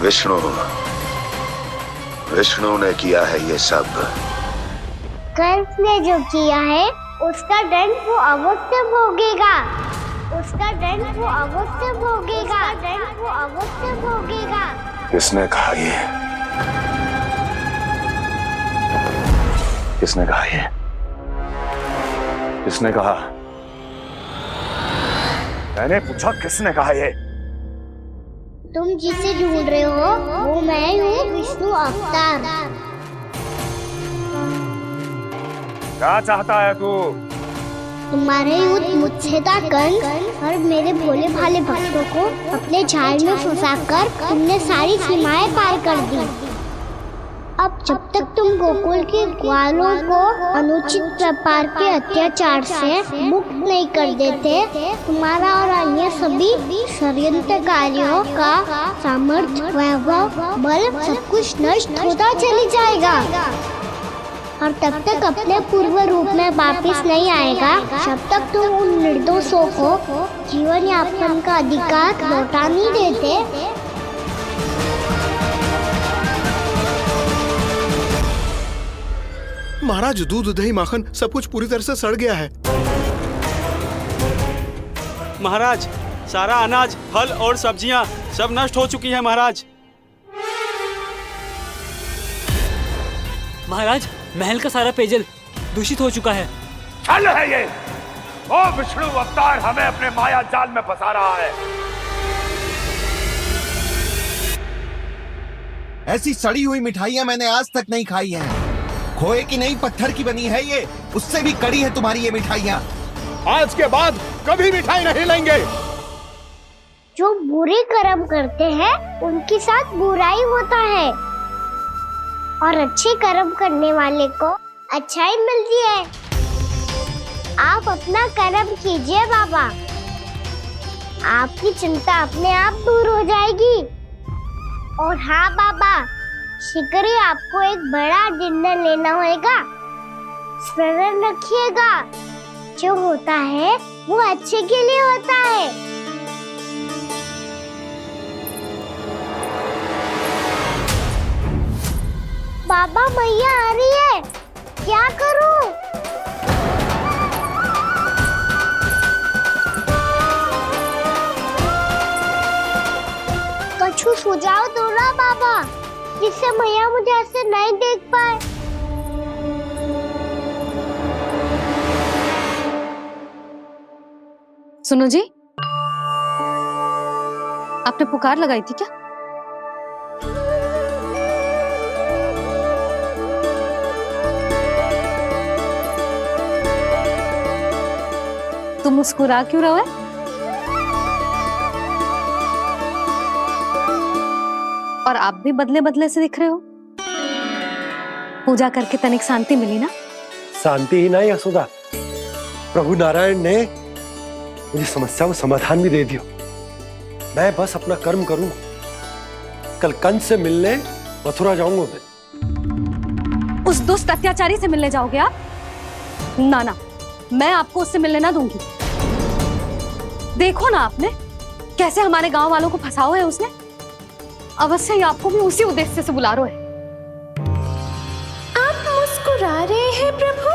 विष्णु विष्णु ने किया है ये सब। कंस ने जो किया है उसका दंड वो अवश्य भोगेगा। उसका दंड वो अवश्य भोगेगा। दंड वो अवश्य भोगेगा। किसने कहा ये? किसने कहा ये? किसने कहा? मैंने पूछा किसने कहा ये? तुम जिसे ढूंढ रहे हो वो मैं हूँ, विष्णु अवतार। क्या चाहता है तू? तुम्हारे युद्ध मुझसे था कंस, और मेरे भोले भाले भक्तों को अपने जाल में फंसाकर तुमने सारी सीमाएं पार कर दी। अब जब तक तुम गोकुल के ग्वालों को अनुचित प्रकार के अत्याचार से मुक्त नहीं कर देते, तुम्हारा और अन्य सभी षड्यंत्रकारियों का सामर्थ्य, वैभव, बल सब कुछ नष्ट होता चली जाएगा और तब तक अपने पूर्व रूप में वापस नहीं आएगा जब तक तुम उन निर्दोषों को जीवन यापन का अधिकार लौटा नहीं देते। महाराज, दूध दही माखन सब कुछ पूरी तरह से सड़ गया है। महाराज, सारा अनाज, फल और सब्जियां सब नष्ट हो चुकी है महाराज। महाराज, महल का सारा पेयजल दूषित हो चुका है। छल है ये। ओ विष्णु अवतार हमें अपने माया जाल में फंसा रहा है। ऐसी सड़ी हुई मिठाइयां मैंने आज तक नहीं खाई हैं। खोए की नहीं, पत्थर की बनी है ये, उससे भी कड़ी है तुम्हारी ये मिठाइयां। आज के बाद कभी मिठाई नहीं लेंगे। जो बुरे कर्म करते हैं उनके साथ बुराई होता है और अच्छे कर्म करने वाले को अच्छाई मिलती है। आप अपना कर्म कीजिए बाबा, आपकी चिंता अपने आप दूर हो जाएगी। और हाँ बाबा, शीघ्र ही आपको एक बड़ा निर्णय लेना होगा। स्मरण रखिएगा, जो होता है वो अच्छे के लिए होता है। बाबा, मैया आ रही है, क्या करूं? कछु सुझाव दो ना बाबा, जिससे मैया मुझे ऐसे नहीं देख पाए। सुनो जी, आपने पुकार लगाई थी क्या? तुम मुस्कुरा क्यों रहे हो? और आप भी बदले बदले से दिख रहे हो। पूजा करके तनिक शांति मिली ना? शांति ही नहीं यशोदा, प्रभु नारायण ने मुझे समस्या को समाधान भी दे दिया। मैं बस अपना कर्म करूं। कल कंस से मिलने मथुरा जाऊंगा मैं। उस दुष्ट अत्याचारी से मिलने जाओगे आप? ना ना, मैं आपको उससे मिलने ना दूंगी। देखो ना आपने कैसे हमारे गांव वालों को फंसाओ है उसने। अवश्य ही आपको भी उसी उद्देश्य से बुला रहा है। आप मुस्कुरा रहे हैं प्रभु?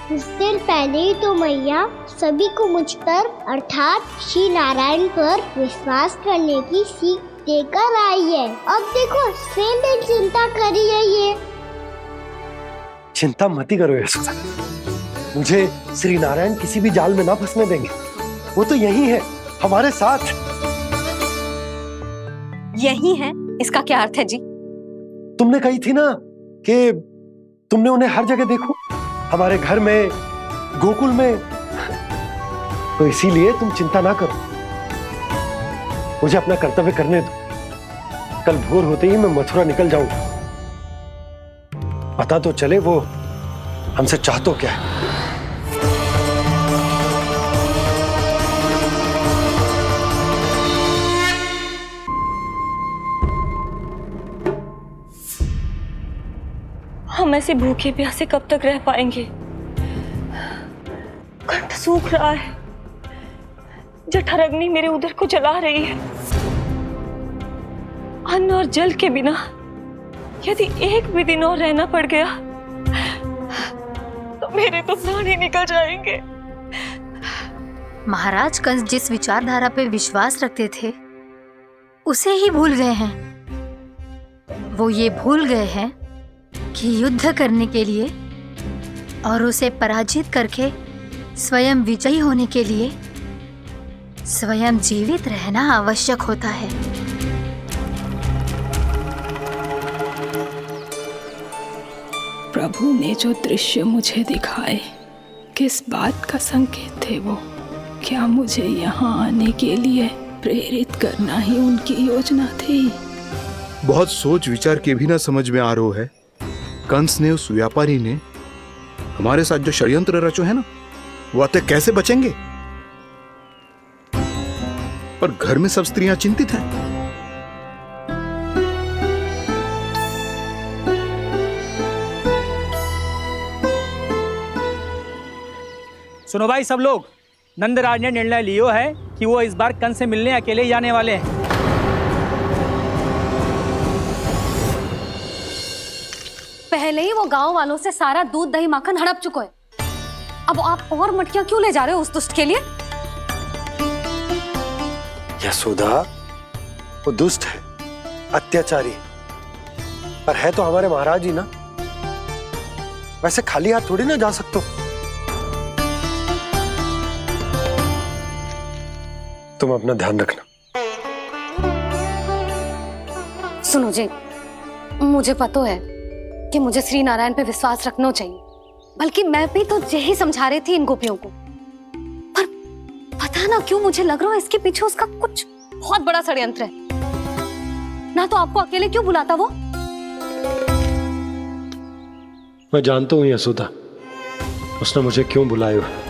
कुछ देर पहले ही तो मैया सभी को मुझ पर अर्थात श्री नारायण पर विश्वास करने की सीख देकर आई है। अब देखो स्वयं भी चिंता करी है ये। चिंता मत करो यशोदा, मुझे श्री नारायण किसी भी जाल में ना फंसने देंगे। वो तो यही है हमारे साथ। यही है, इसका क्या अर्थ है जी? तुमने कही थी ना कि तुमने उन्हें हर जगह देखो, हमारे घर में, गोकुल में। तो इसीलिए तुम चिंता ना करो, मुझे अपना कर्तव्य करने दो। कल भोर होते ही मैं मथुरा निकल जाऊंगा। पता तो चले वो हमसे चाहतो क्या है। हम ऐसे भूखे प्यासे कब तक रह पाएंगे? कंठ सूख रहा है, जठराग्नि मेरे उदर को जला रही है। अन्न और जल के बिना यदि एक भी दिन और रहना पड़ गया तो मेरे तो प्राण ही निकल जाएंगे। महाराज कंस जिस विचारधारा पे विश्वास रखते थे उसे ही भूल गए हैं। वो ये भूल गए हैं कि युद्ध करने के लिए और उसे पराजित करके स्वयं विजयी होने के लिए स्वयं जीवित रहना आवश्यक होता है। प्रभु ने जो दृश्य मुझे दिखाए किस बात का संकेत थे वो? क्या मुझे यहाँ आने के लिए प्रेरित करना ही उनकी योजना थी? बहुत सोच विचार के भी ना समझ में आ रहा है। कंस ने, उस व्यापारी ने हमारे साथ जो षड्यंत्र रचो है ना, वो आते कैसे बचेंगे? पर घर में सब स्त्रियां चिंतित हैं। सुनो भाई सब लोग, नंदराज ने निर्णय लियो है कि वो इस बार कंस से मिलने अकेले ही जाने वाले हैं। पहले ही वो गांव वालों से सारा दूध दही माखन हड़प चुका है। अब आप और मटकियां क्यों ले जा रहे हो उस दुष्ट के लिए? यशोदा, वो दुष्ट है, अत्याचारी, पर है तो हमारे महाराज ही ना। वैसे खाली हाथ थोड़ी ना जा सकते। तुम अपना ध्यान रखना। सुनो जी, मुझे पता है कि मुझे श्री नारायण पे विश्वास रखना चाहिए, बल्कि मैं भी तो यही समझा रही थी इन गोपियों को। पर पता ना क्यों मुझे लग रहा है इसके पीछे उसका कुछ बहुत बड़ा षड्यंत्र है। ना तो आपको अकेले क्यों बुलाता वो? मैं जानता हूं यशोदा, उसने मुझे क्यों बुलाया है,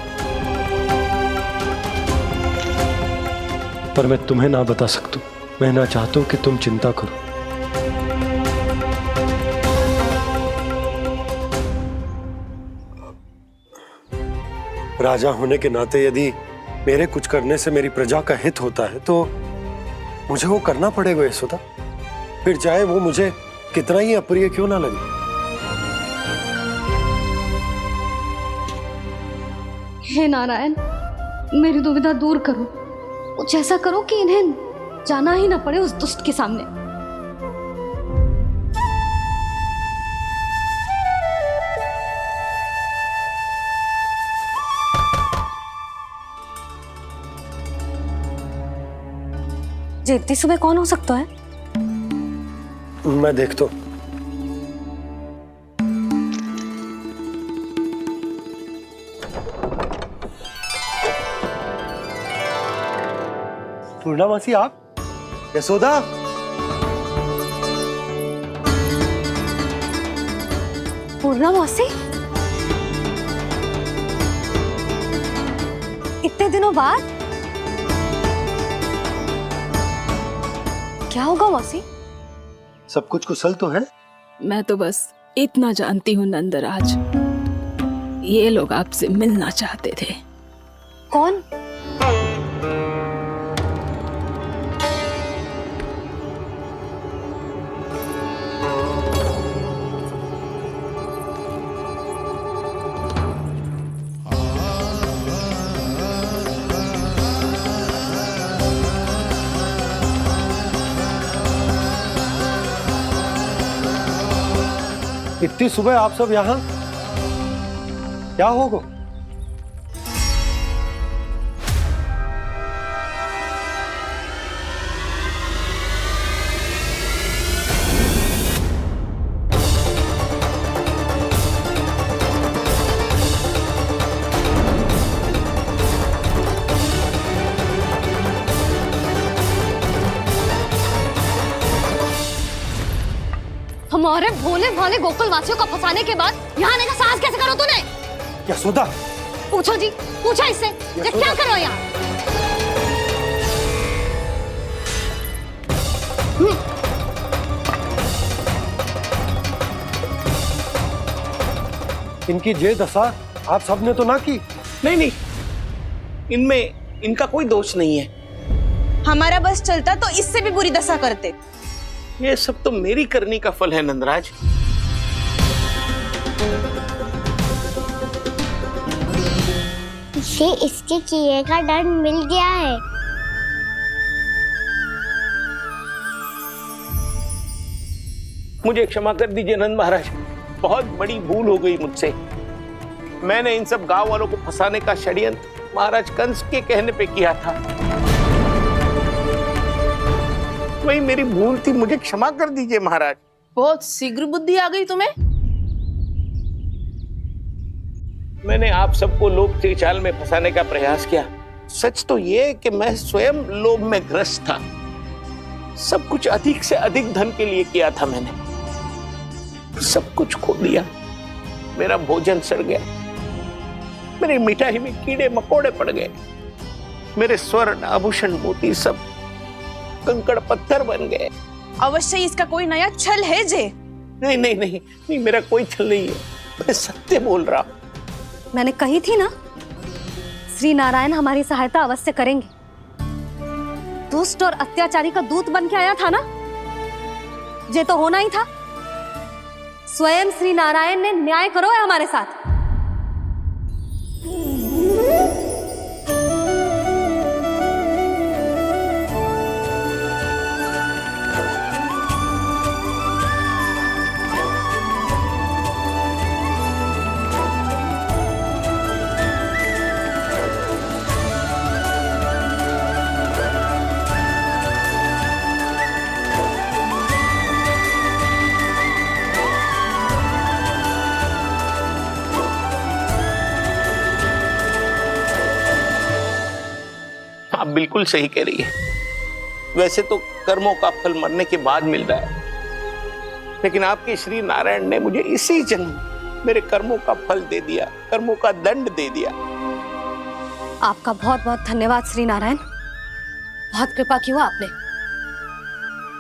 पर मैं तुम्हें ना बता सकता। मैं ना चाहता हूं कि तुम चिंता करो। राजा होने के नाते यदि मेरे कुछ करने से मेरी प्रजा का हित होता है तो मुझे वो करना पड़ेगा यशोदा, फिर चाहे वो मुझे कितना ही अप्रिय क्यों ना लगे। हे नारायण, मेरी दुविधा दूर करो। कुछ ऐसा करो कि इन्हें जाना ही ना पड़े उस दुष्ट के सामने। जी इतनी सुबह कौन हो सकता है? मैं देखता हूं। पूर्णा मासी, आप? यशोदा, पूर्णा मौसी, इतने दिनों बाद? क्या होगा मौसी? सब कुछ कुशल तो है? मैं तो बस इतना जानती हूँ नंदराज, ये लोग आपसे मिलना चाहते थे। कौन? इतनी सुबह आप सब यहाँ? क्या होगा? हमारे भोले भाले गोकुल वासियों को फंसाने के बाद यहाँ आने का साहस कैसे करो तूने? यशोदा, पूछो जी, पूछो इससे, ये क्या करो यहाँ? इनकी जे दशा आप सबने तो ना की। नहीं नहीं, इनमें इनका कोई दोष नहीं है। हमारा बस चलता तो इससे भी बुरी दशा करते। ये सब तो मेरी करनी का फल है नंदराज। इसे इसके किए का दंड मिल गया है। मुझे क्षमा कर दीजिए नंद महाराज, बहुत बड़ी भूल हो गई मुझसे। मैंने इन सब गांव वालों को फंसाने का षड्यंत्र महाराज कंस के कहने पे किया था। वही मेरी भूल थी, मुझे क्षमा कर दीजिए महाराज। बहुत शीघ्र बुद्धि आ गई तुम्हें। मैंने आप सबको लोभ के जाल में फंसाने का प्रयास किया। सच तो ये कि मैं स्वयं लोभ में ग्रस्त था। सब कुछ अधिक से अधिक धन के लिए किया था मैंने। सब कुछ खो दिया। मेरा भोजन सड़ गया, मेरी मिठाई में कीड़े मकोड़े पड़ गए, मेरे स्वर्ण आभूषण मोती सब कंकड़ पत्थर बन गए। अवश्य इसका कोई नया छल है जे। नहीं नहीं नहीं नहीं, मेरा कोई छल नहीं है, मैं सत्य बोल रहा हूं। मैंने कही थी ना, श्री नारायण हमारी सहायता अवश्य करेंगे। दुष्ट और अत्याचारी का दूत बन के आया था ना, ये तो होना ही था। स्वयं श्री नारायण ने न्याय करो है हमारे साथ। आप बिल्कुल सही कह रही है। वैसे तो कर्मों का फल मरने के बाद मिल रहा है, लेकिन आपके श्री नारायण ने मुझे इसी जन्म मेरे कर्मों का फल दे दिया, कर्मों का दंड दे दिया। आपका बहुत बहुत धन्यवाद श्री नारायण, बहुत कृपा की हो आपने।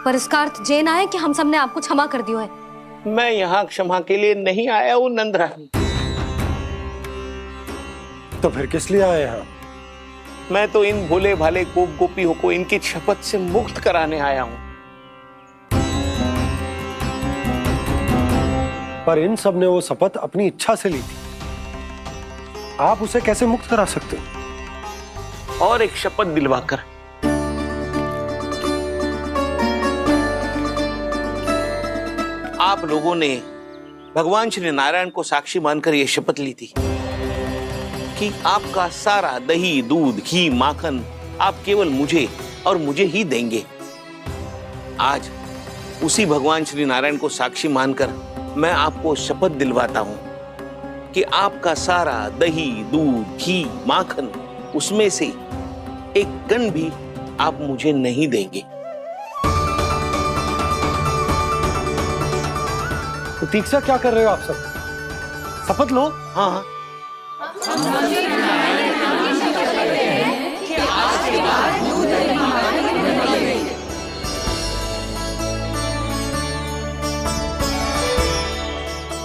पर इसका अर्थ ये ना है कि हम सबने आपको क्षमा कर दिया है। मैं यहाँ क्षमा के लिए नहीं आया हूँ नंदरानी। तो फिर किस लिए आए हैं? मैं तो इन भोले भाले गोप गोपियों को इनकी शपथ से मुक्त कराने आया हूं। पर इन सब ने वो शपथ अपनी इच्छा से ली थी, आप उसे कैसे मुक्त करा सकते हो? और एक शपथ दिलवाकर। आप लोगों ने भगवान श्री नारायण को साक्षी मानकर यह शपथ ली थी कि आपका सारा दही, दूध, घी, माखन आप केवल मुझे और मुझे ही देंगे। आज उसी भगवान श्री नारायण को साक्षी मानकर मैं आपको शपथ दिलवाता हूं कि आपका सारा दही, दूध, घी, माखन उसमें से एक कण भी आप मुझे नहीं देंगे। प्रतीक्षा क्या कर रहे हो आप सब? शपथ लो। हाँ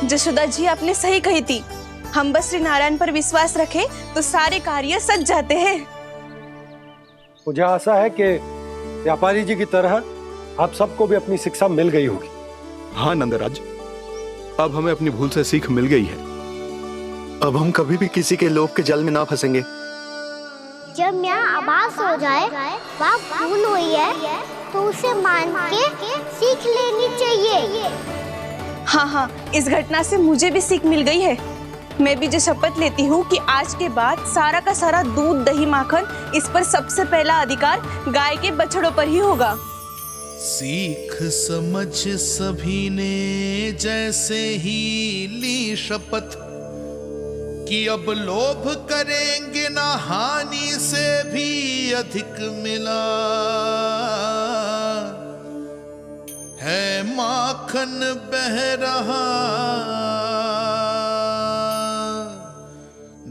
जशोदा जी, आपने सही कही थी। हम बस श्री नारायण पर विश्वास रखें तो सारे कार्य सज जाते हैं। मुझे आशा है कि व्यापारी जी की तरह आप सबको भी अपनी शिक्षा मिल गई होगी। हाँ नंदराज, अब हमें अपनी भूल से सीख मिल गई है। अब हम कभी भी किसी के लोभ के जल में ना फंसेंगे। जब यहाँ आभास हो जाए वहाँ भूल हुई है तो उसे मान के सीख लेनी चाहिए। हाँ हाँ, इस घटना से मुझे भी सीख मिल गई है। मैं भी जो शपथ लेती हूँ कि आज के बाद सारा का सारा दूध, दही, माखन इस पर सबसे पहला अधिकार गाय के बछड़ों पर ही होगा। सीख समझ सभी ने जैसे ही ली शपथ कि अब लोभ करेंगे ना हानि से भी अधिक मिला है, माखन बह रहा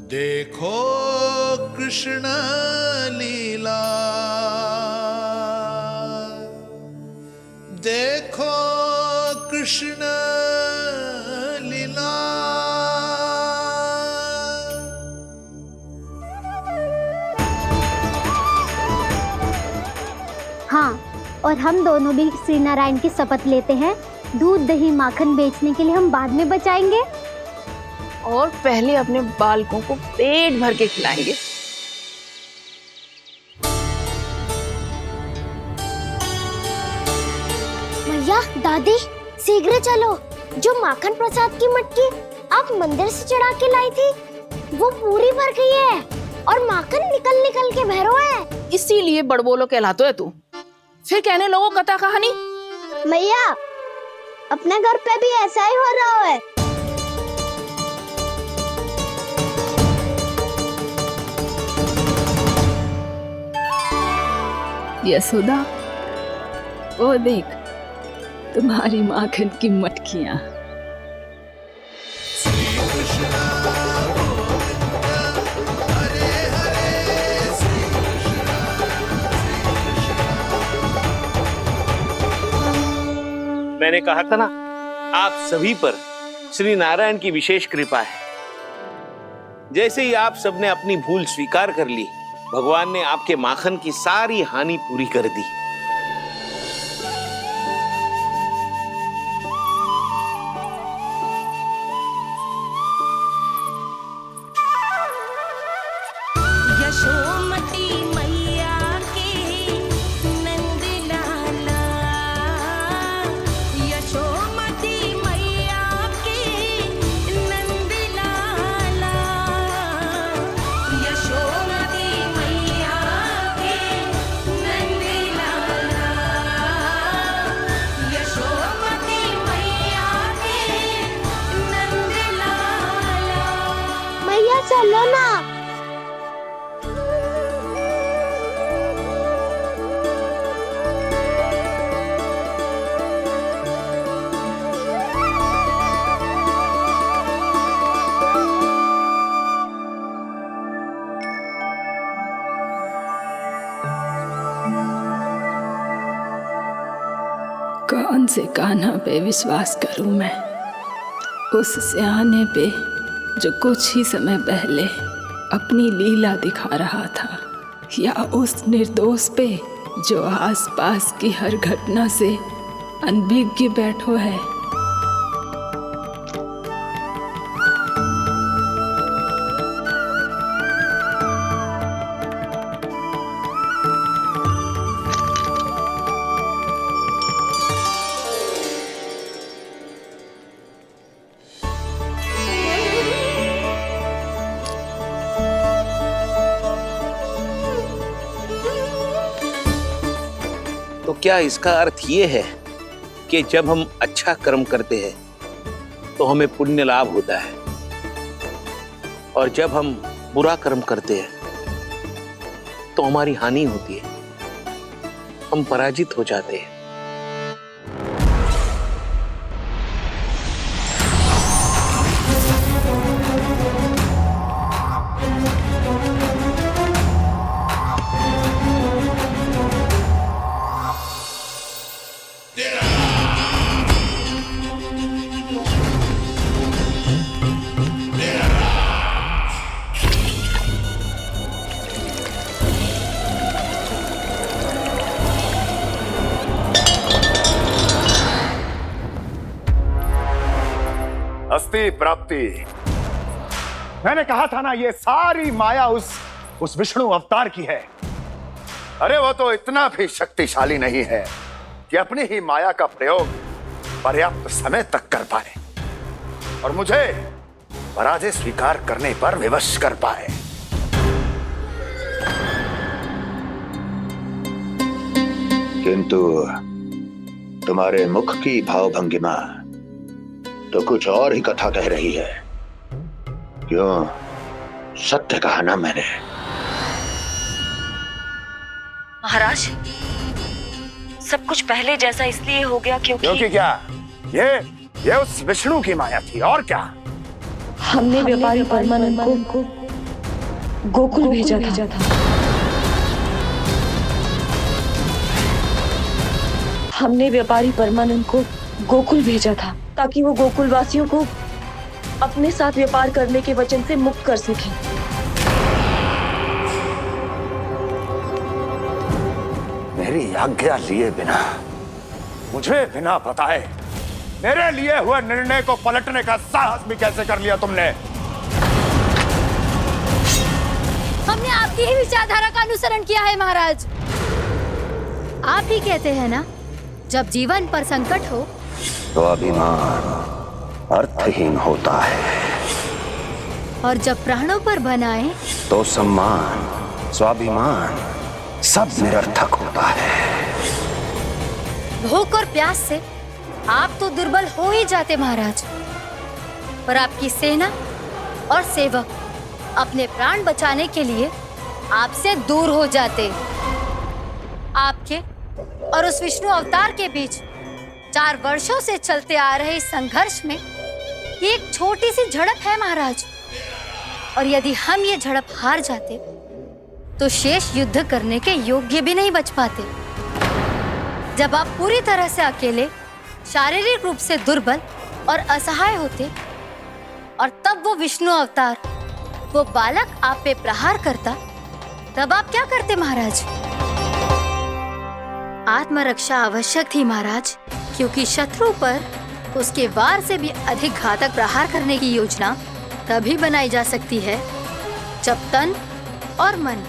देखो कृष्ण लीला, देखो कृष्ण लीला। हाँ, और हम दोनों भी श्री नारायण की शपथ लेते हैं, दूध दही माखन बेचने के लिए हम बाद में बचाएंगे और पहले अपने बालकों को पेट भर के खिलाएंगे। मैया, दादी, शीघ्र चलो। जो माखन प्रसाद की मटकी आप मंदिर से चढ़ा के लाई थी, वो पूरी भर गई है और माखन निकल निकल के भरो है। इसीलिए बड़बोलो कहलाते है तू। फिर कहने लोगों कथा कहानी। मैया, अपने घर पे भी ऐसा ही हो रहा है। यशोदा, वो देख तुम्हारी माखन की मटकियां। मैंने कहा था ना, आप सभी पर श्री नारायण की विशेष कृपा है। जैसे ही आप सबने अपनी भूल स्वीकार कर ली, भगवान ने आपके माखन की सारी हानि पूरी कर दी। यशोमती मैया के नंद लाला, यशोमती मैया के नंद लाला, यशोमती मैया के नंद लाला, यशोमती मैया के नंद लाला। मैया चलो ना। कौन से कान्हा पे विश्वास करूं मैं? उस सियाने पे जो कुछ ही समय पहले अपनी लीला दिखा रहा था, या उस निर्दोष पे जो आसपास की हर घटना से अनभिज्ञ बैठो है? तो क्या इसका अर्थ ये है कि जब हम अच्छा कर्म करते हैं तो हमें पुण्य लाभ होता है, और जब हम बुरा कर्म करते हैं तो हमारी हानि होती है, हम पराजित हो जाते हैं? अस्ति प्राप्ति। मैंने कहा था ना, ये सारी माया उस विष्णु अवतार की है। अरे वो तो इतना भी शक्तिशाली नहीं है कि अपनी ही माया का प्रयोग पर्याप्त समय तक कर पाए और मुझे पराजय स्वीकार करने पर विवश कर पाए। किंतु तुम्हारे मुख की भावभंगिमा तो कुछ और ही कथा कह रही है। क्यों? सत्य कहा ना मैंने। महाराज, सब कुछ पहले जैसा इसलिए हो गया क्योंकि क्या? ये उस विष्णु की माया थी, और क्या? हमने व्यापारी परमानंद को गोकुल भेजा था। हमने व्यापारी परमानंद को गोकुल भेजा था ताकि वो गोकुल वासियों को अपने साथ व्यापार करने के वचन से मुक्त कर सके। मेरी आज्ञा लिए बिना, मुझे बिना बताए मेरे लिए हुए निर्णय को पलटने का साहस भी कैसे कर लिया तुमने? हमने आपकी ही विचारधारा का अनुसरण किया है महाराज। आप ही कहते हैं ना, जब जीवन पर संकट हो तो अभिमान अर्थहीन होता है, और जब प्राणों पर बनाए तो सम्मान स्वाभिमान सब निरर्थक होता है। भूख और प्यास से आप तो दुर्बल हो ही जाते महाराज, पर आपकी सेना और सेवक अपने प्राण बचाने के लिए आपसे दूर हो जाते। आपके और उस विष्णु अवतार के बीच 4 वर्षों से चलते आ रहे इस संघर्ष में ये एक छोटी सी झड़प है महाराज, और यदि हम ये झड़प हार जाते तो शेष युद्ध करने के योग्य भी नहीं बच पाते। जब आप पूरी तरह से अकेले, शारीरिक रूप से दुर्बल और असहाय होते, और तब वो विष्णु अवतार, वो बालक आप पे प्रहार करता, तब आप क्या करते महाराज? आत्मरक्षा आवश्यक थी महाराज, क्योंकि शत्रु पर उसके वार से भी अधिक घातक प्रहार करने की योजना तभी बनाई जा सकती है जब तन और मन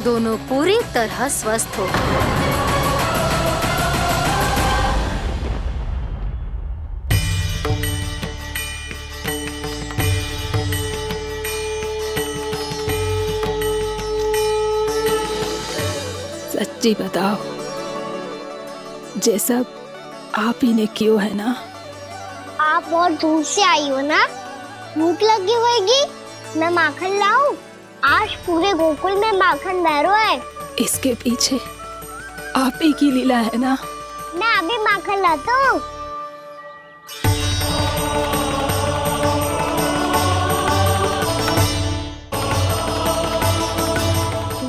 दोनों पूरी तरह स्वस्थ हो। सच्ची बताओ, ये सब आप ही ने क्यों है ना? आप बहुत दूर से आई हो ना, भूख लगी होगी। मैं माखन लाऊं? आज पूरे गोकुल में माखन बह रहा है। इसके पीछे आप ही की लीला है ना? मैं अभी माखन लाता हूँ।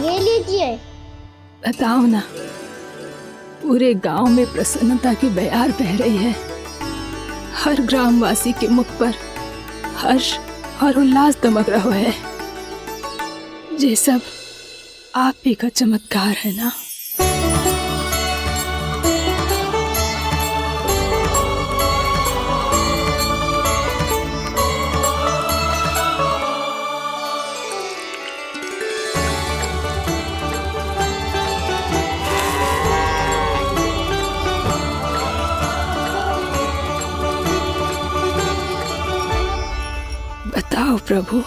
ये लीजिए। बताओ ना, पूरे गांव में प्रसन्नता की बयार बह रही है। हर ग्रामवासी के मुख पर हर्ष और उल्लास दमक रहा है। ये सब आप ही का चमत्कार है ना? बताओ प्रभु,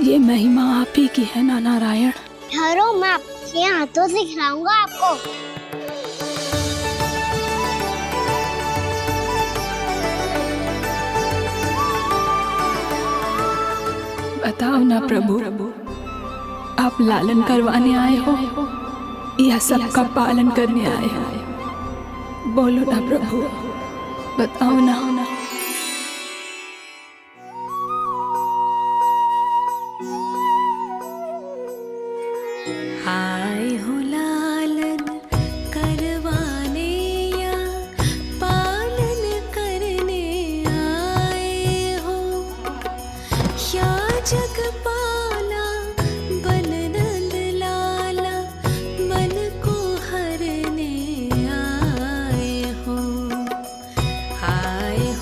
ये महिमा आप ही की है ना नारायण? ठहरो, मैं आपके हाथों से खिलाऊंगा आपको। बताओ ना प्रभु, आप लालन करवाने आए हो या सबका पालन करने आए हो? बोलो ना प्रभु, बताओ ना। आए हो लालन करवाने या पालन करने आए हो, या जगपाला बन नंद लाला मन को हरने आए हो। आए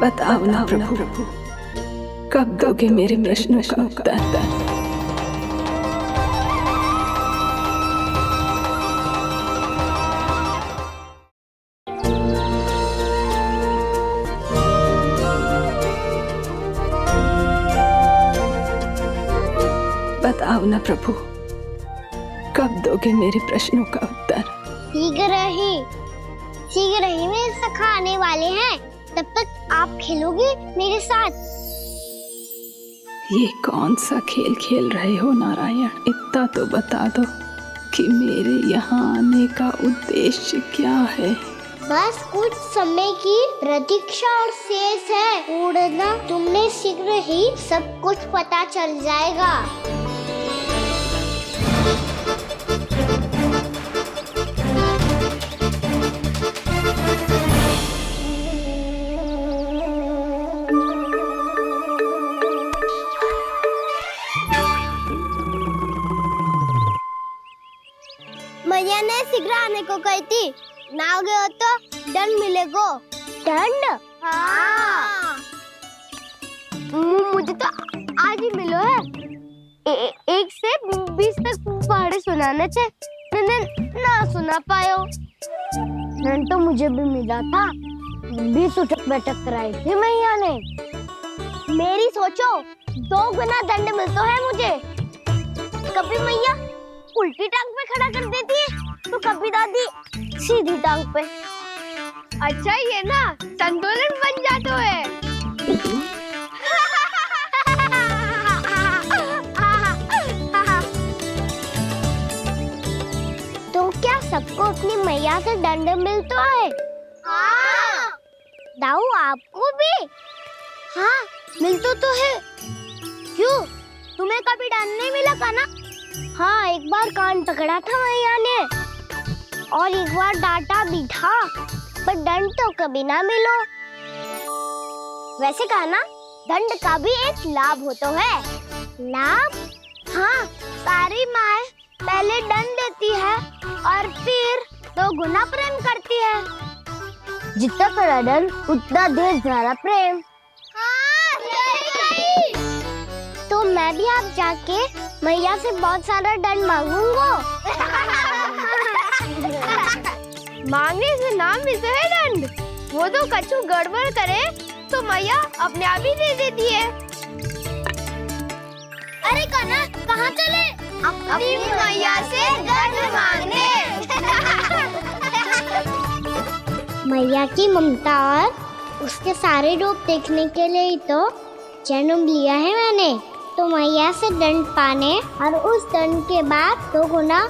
बताओ ना प्रभु, कब दोगे मेरे प्रश्नों का उत्तर? बताओ ना प्रभु, कब दोगे मेरे प्रश्नों का उत्तर? शीघ्र ही मेरे सखा आने वाले हैं, तब तक आप खेलोगे मेरे साथ। ये कौन सा खेल खेल रहे हो नारायण? इतना तो बता दो कि मेरे यहाँ आने का उद्देश्य क्या है? बस कुछ समय की प्रतीक्षा और शेष है। उड़ना तुमने शीघ्र ही सब कुछ पता चल जाएगा। मैया ने शीघ्र आने को कही थी, ना आओगे हो तो दंड मिलेगा। दंड? हाँ। मुझे तो आज ही मिलो है। 1 से 20 तक पहाड़े सुनाने थे, मैंने ना सुना पायो। दंड तो मुझे भी मिला था, 20 उठक बैठक कराई थी मैया ने। मेरी सोचो 2 गुना दंड मिलता है मुझे। कभी मैया उल्टी टांग पे खड़ा कर देती है, तो कभी दादी सीधी टांग पे। अच्छा ये ना संतुलन बन जाता है। तो क्या सबको अपनी मैया से दंड मिलता है? हाँ। दाऊ आपको भी? हाँ मिलता तो है। क्यों, तुम्हें कभी दंड नहीं मिला का ना? हाँ, एक बार कान पकड़ा था मैया ने और एक बार डांटा भी था, पर दंड तो कभी ना मिलो। वैसे कहा ना, दंड का भी एक लाभ होता है। लाभ? हाँ, सारी माँ पहले दंड देती है और फिर 2 गुना प्रेम करती है। जितना कड़ा दंड उतना देर सारा प्रेम। हाँ, सही। तो मैं भी आप जाके मैया से बहुत सारा दंड मांगूंगा। मांगने से नाम मिलता है दंड। वो तो कछु गड़बड़ करे तो मैया अपने आप ही दे देती है। अरे कना, कहाँ चले? अपनी मैया से दंड मांगने। मैया की ममता और उसके सारे रूप देखने के लिए ही तो जन्म लिया है मैंने। तो मैया से दंड पाने और उस दंड के बाद 2 गुना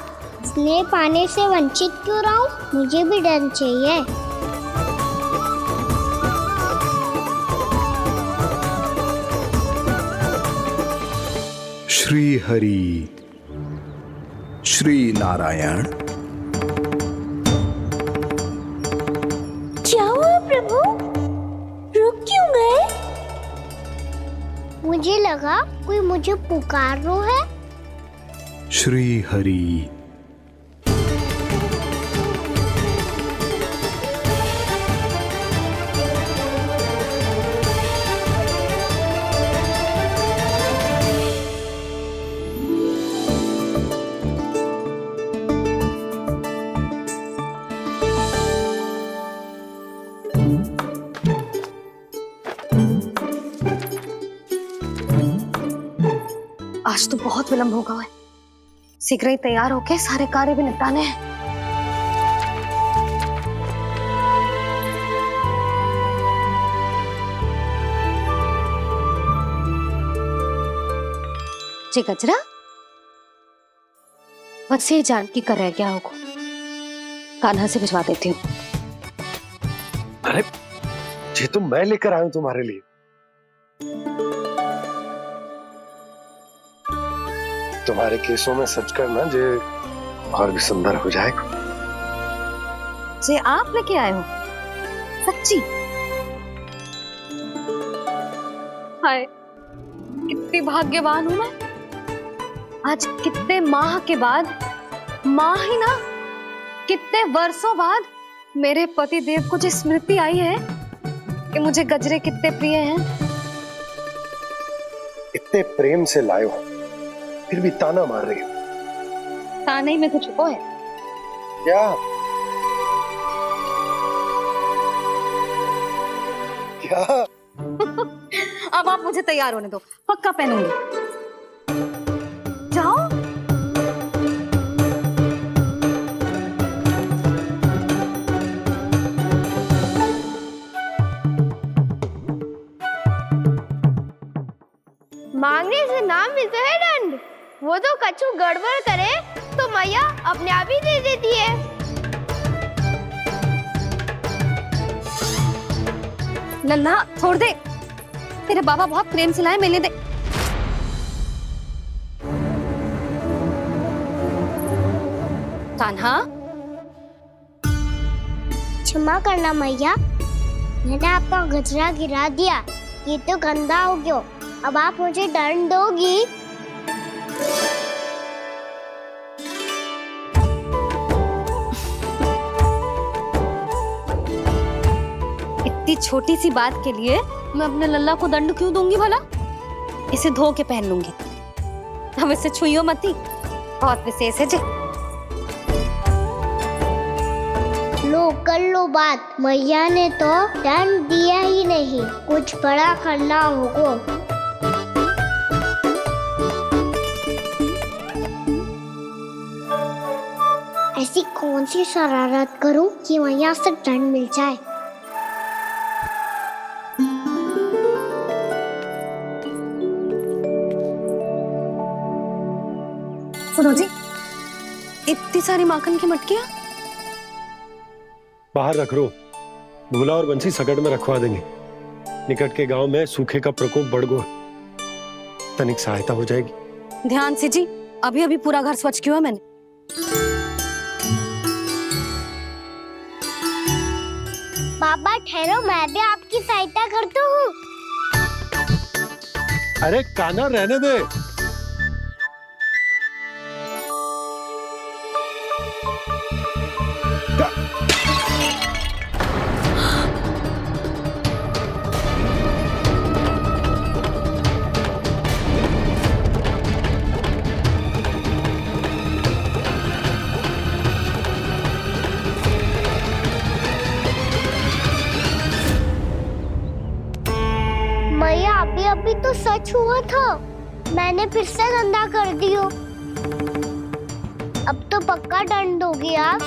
स्नेह पाने से वंचित क्यों रहूं? मुझे भी दंड चाहिए। श्री हरि, श्री नारायण। क्या हुआ प्रभु? रुक क्यों गए? मुझे लगा कोई मुझे पुकार रहा है। श्री हरि। आज तो बहुत विलंब होगा है। शीघ्र ही तैयार होके सारे कार्य भी निपटाने हैं। जी गजरा, मुझसे जानकी कर रह गया होगा, कान्हा से भिजवा देती हूँ। अरे ये तो मैं लेकर आया हूं तुम्हारे लिए। तुम्हारे केसों में सच करना जे और भी सुंदर हो जाएगा। जे आप लेके आए हो? सच्ची? हाय, कितनी भाग्यवान हूं मैं। आज कितने माह के बाद, माह ही ना, कितने वर्षों बाद मेरे पति देव को जो स्मृति आई है कि मुझे गजरे कितने प्रिय हैं। इतने प्रेम से लाए हो, फिर भी ताना मार रही हो। ताने में कुछ छुपो है क्या? क्या? अब आप मुझे तैयार होने दो, पक्का पहनूंगी। जाओ। मांगने से नाम मिलता है दंड। वो तो कछु गड़बड़ करे तो मैया अपने आप ही दे देती है। लल्ला छोड़ दे, तेरे बाबा बहुत प्रेम से लाए, मिलने दे। कान्हा, क्षमा करना मैया, मैंने आपका गजरा गिरा दिया, ये तो गंदा हो गया। अब आप मुझे दंड दोगी? इतनी छोटी सी बात के लिए मैं अपने लल्ला को दंड क्यों दूंगी भला? इसे धो के पहन लूंगी। अब इसे छुइयो मती, बहुत विशेष है जी। लो कर लो बात, मैया ने तो दंड दिया ही नहीं, कुछ बड़ा करना होगा। ऐसी कौन सी शरारत करूं कि मैया से दंड मिल जाए? सुनो जी, इतनी सारी माखन की मटकियां बाहर रख रो, भूला और बंसी सकट में रखवा देंगे। निकट के गांव में सूखे का प्रकोप बढ़ गया, तनिक सहायता हो जाएगी। ध्यान से जी, अभी अभी पूरा घर स्वच्छ किया मैंने। पापा ठहरो, मैं भी आपकी सहायता करता हूँ। अरे कान्हा रहने दे। मैया अभी अभी तो सच हुआ था, मैंने फिर से गंदा कर दियो। अब तो पक्का दंड दोगी आप।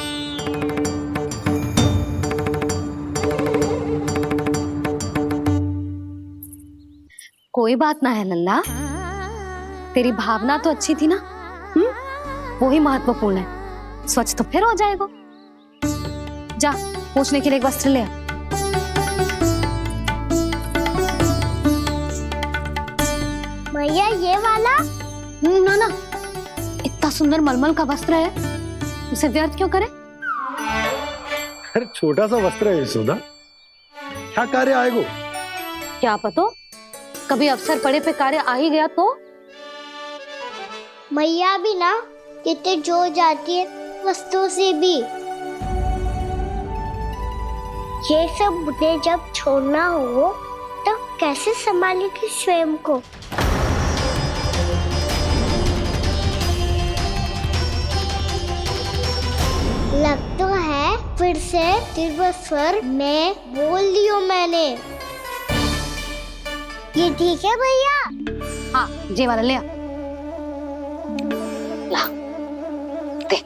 कोई बात ना है लल्ला, तेरी भावना तो अच्छी थी ना, वो ही महत्वपूर्ण है। स्वच्छ तो फिर हो जाएगा। जा, पूछने के लिए एक वस्त्र ले आ। मैया ये वाला? ना ना, इतना सुंदर मलमल का वस्त्र है, उसे व्यर्थ क्यों करे? अरे छोटा सा वस्त्र है यशोदा, क्या कार्य आएगो? क्या पता, कभी अवसर पड़े पे कार्य आ ही गया तो? मैया भी ना कितने जो जाती है वस्तुओं से भी। ये सब मुझे जब छोड़ना हो तो कैसे संभालेगी स्वयं को? लग तो है फिर से तीव्र स्वर में बोल दियो मैंने। ये ठीक है भैया? हाँ, ये वाला ले आ। ला, दे।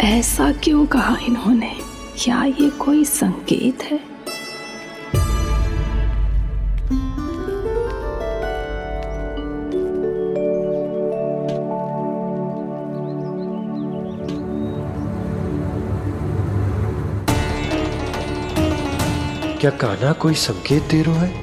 ऐसा क्यों कहा इन्होंने? क्या ये कोई संकेत है? क्या कान्हा कोई संकेत दे रहा है?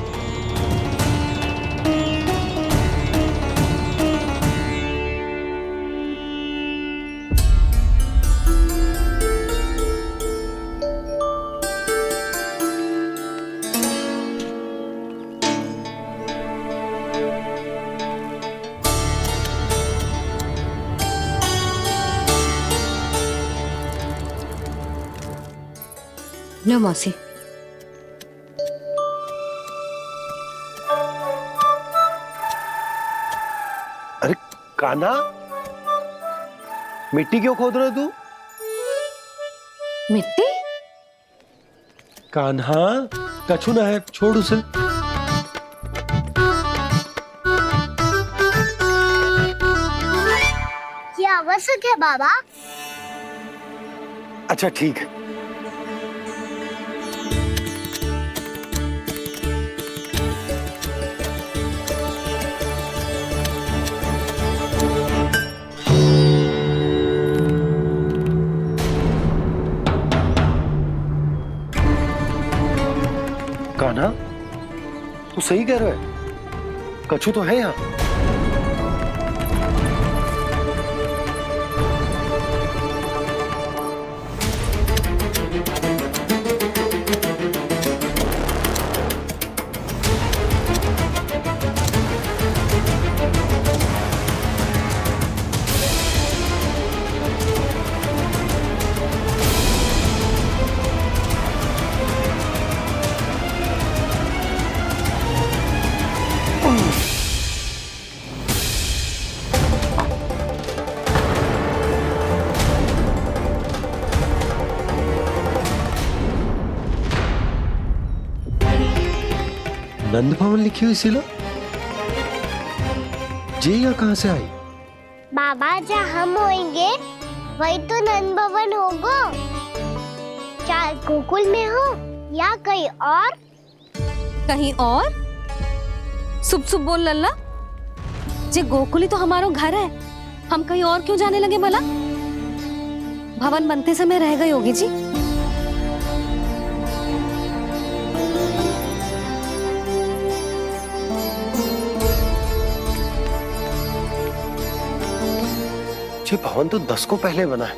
लो मौसी। अरे कान्हा, मिट्टी क्यों खोद रहे तू? मिट्टी? कान्हा, कछु ना है, छोड़ उसे। ये आवश्यक है बाबा। अच्छा ठीक है। कान्हा, तू सही कह रहा है, कछु तो है यहाँ। नंद भवन लिखी हुई सिला जी, या कहां से आई? बाबा जहाँ हम होंगे वही तो नंद भवन होगा। चाहे गोकुल में हो या कहीं और। कहीं और? सुब सुब बोल लल्ला। जे गोकुल ही तो हमारा घर है, हम कहीं और क्यों जाने लगे भला? भवन बनते समय रह गई होगी जी। ये भवन तो 10 को पहले बना है,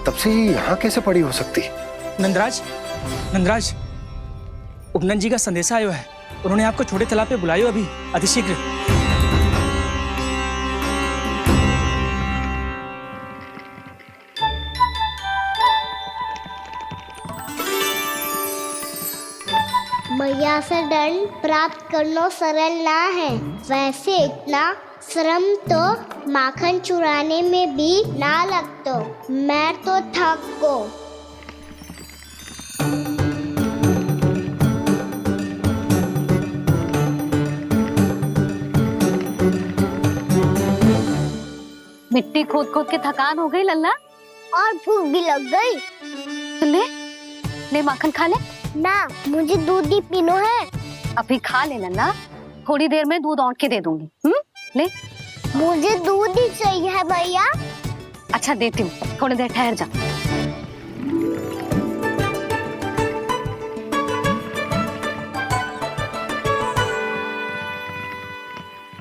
तब से ही यहाँ कैसे पड़ी हो सकती? नंदराज, नंदराज, उपनंद जी का संदेशा आयो है। उन्होंने आपको छोटे तालाब पे बुलायो अभी, अतिशीघ्र। मैया से दंड प्राप्त करना सरल ना है। वैसे इतना श्रम तो माखन चुराने में भी ना लगतो। मैं तो थक को। मिट्टी खोद खोद के थकान हो गई लल्ला, और भूख भी लग गई। तो ले ले माखन खा ले। ना, मुझे दूध ही पीनो है। अभी खा ले लल्ला, थोड़ी देर में दूध औंट के दे दूंगी। ले। मुझे दूध ही चाहिए है भैया। अच्छा देती हूँ, थोड़ी देर ठहर जा।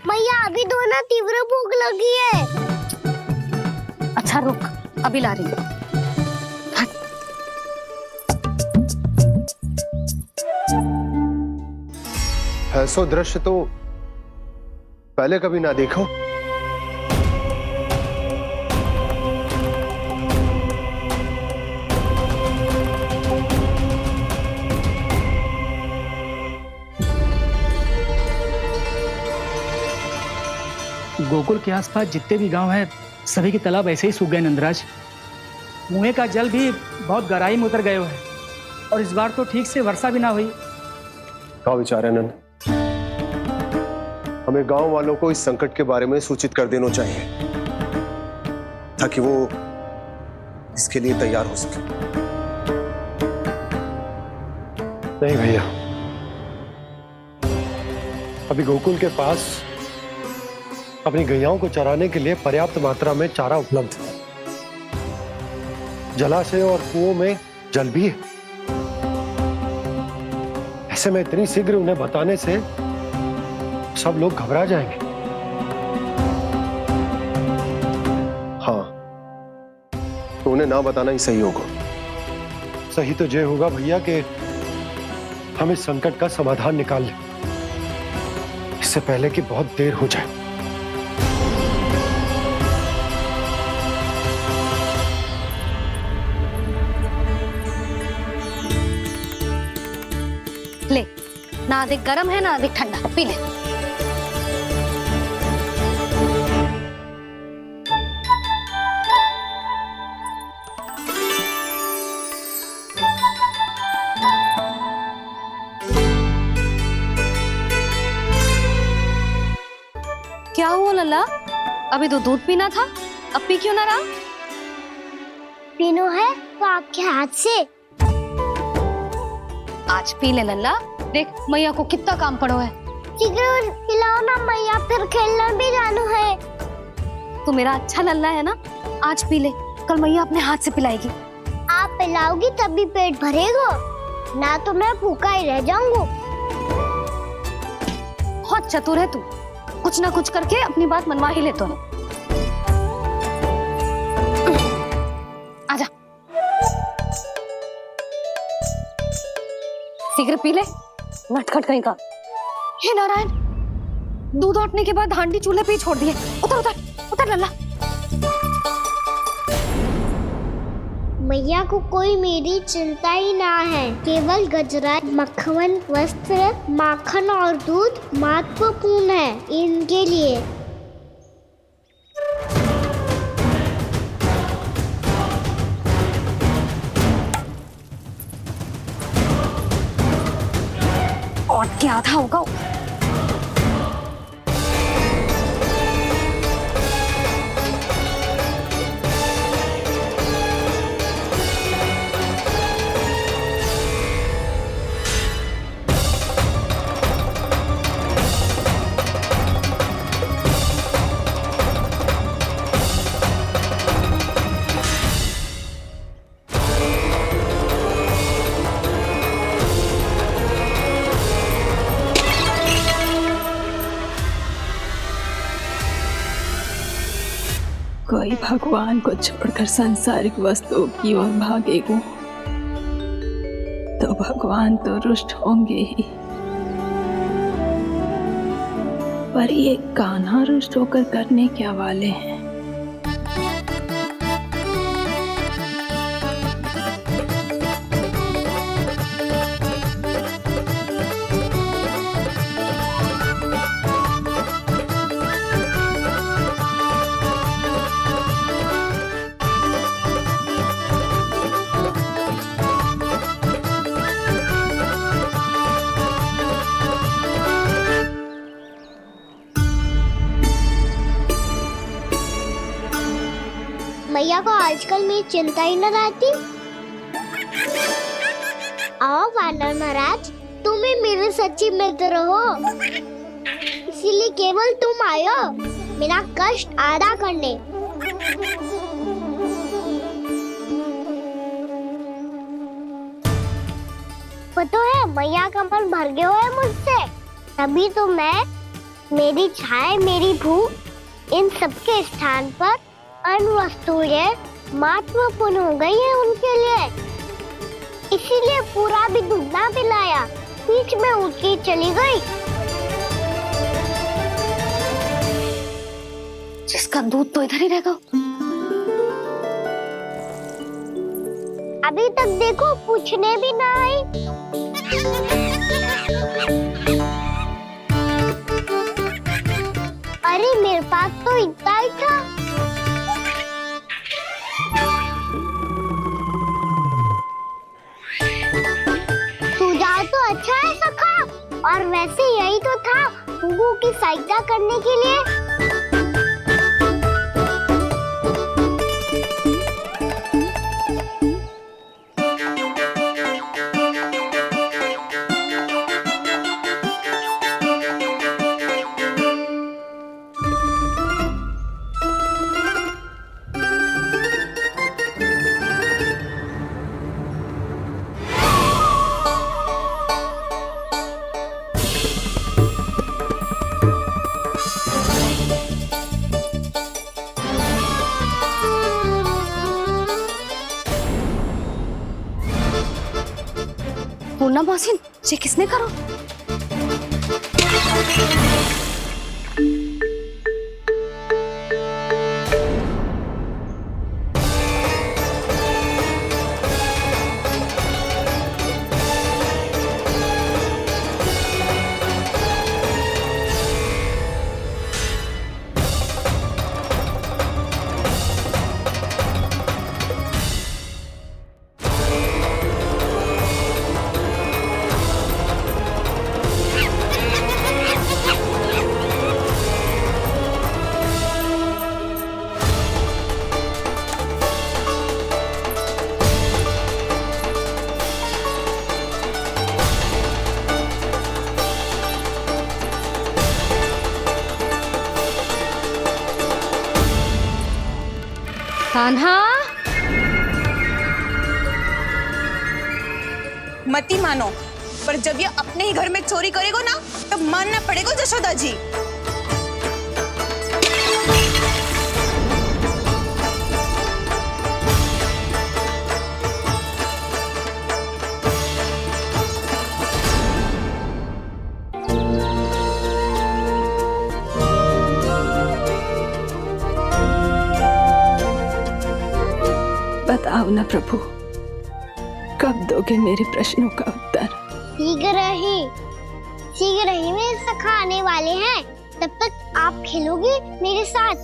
मैया अभी दो ना, तीव्र भूख लगी है। अच्छा रुक, अभी ला रही हूँ। ऐसा दृश्य तो पहले कभी ना देखो। गोकुल के आसपास जितने भी गांव हैं, सभी के तालाब ऐसे ही सूख गए नंदराज। मुँह का जल भी बहुत गहराई में उतर गए है, और इस बार तो ठीक से वर्षा भी ना हुई। क्या विचार है नंद? हमें गांव वालों को इस संकट के बारे में सूचित कर देना चाहिए, ताकि वो इसके लिए तैयार हो सके। नहीं भैया, अभी गोकुल के पास अपनी गैयाओं को चराने के लिए पर्याप्त मात्रा में चारा उपलब्ध है। जलाशय और कुओं में जल भी है। ऐसे में इतनी शीघ्र उन्हें बताने से सब लोग घबरा जाएंगे। हाँ, तो उन्हें ना बताना ही सही होगा। सही तो ये होगा भैया कि हम इस संकट का समाधान निकाल लें, इससे पहले कि बहुत देर हो जाए। ले, ना अधिक गर्म है ना अधिक ठंडा, पी ले। क्या हुआ लल्ला? अभी तो दूध पीना था, अब पी क्यों ना रहा? पीनो है तो आपके हाथ से। आज पी ले लल्ला, देख मैया को कितना काम पड़ो है। शीघ्र पिलाओ ना मैया, फिर खेलना भी जानो है। तू मेरा अच्छा लल्ला है ना, आज पी ले, कल मैया अपने हाथ से पिलाएगी। आप पिलाओगी तभी पेट भरेगा, ना तो मैं भूखा ही रह जाऊंगा। बहुत चतुर है तू, कुछ ना कुछ करके अपनी बात मनवा ही लेता है। आजा, शीघ्र पी ले, नटखट कहीं का। हे नारायण, दूध औटने के बाद हांडी चूल्हे पे ही छोड़ दिए। उतर उतर उतर लल्ला। मैया को कोई मेरी चिंता ही ना है, केवल गजरा, मक्खन, वस्त्र, माखन और दूध महत्वपूर्ण है इनके लिए। और क्या था होगा? कोई भगवान को छोड़कर सांसारिक वस्तुओं की ओर भागेगा तो भगवान तो रुष्ट होंगे ही, पर ये कान्हा रुष्ट होकर करने क्या वाले हैं? मैया को आजकल मेरी चिंता ही न रहती। आओ वानर महाराज, तुम ही मेरे सच्ची मित्र हो, इसीलिए केवल तुम आयो मेरा कष्ट आधा करने। पता है मैया का मन भर गया है मुझसे, तभी तो मैं, मेरी छाया, मेरी भूख, इन सबके स्थान पर अन्य वस्तुएं महत्वपूर्ण हो गई है उनके लिए, इसीलिए पूरा भी दूध ना पिलाया, बीच में उठ के चली गई। जिसका दूध तो इधर ही रहेगा। अभी तक देखो पूछने भी ना आई। अरे मेरे पास तो इतना ही था। सुझाव तो अच्छा है सखा, और वैसे यही तो था गुगु की सहायता करने के लिए। पूर्णा मौसी, ये किसने करो? कान्हा, मती मानो, पर जब ये अपने ही घर में चोरी करेगा ना, तब मानना पड़ेगा जशोदा जी। बताओ ना प्रभु, कब दोगे मेरे प्रश्नों का उत्तर? शीघ्र ही मेरे सखा आने वाले हैं, तब तक आप खेलोगे मेरे साथ।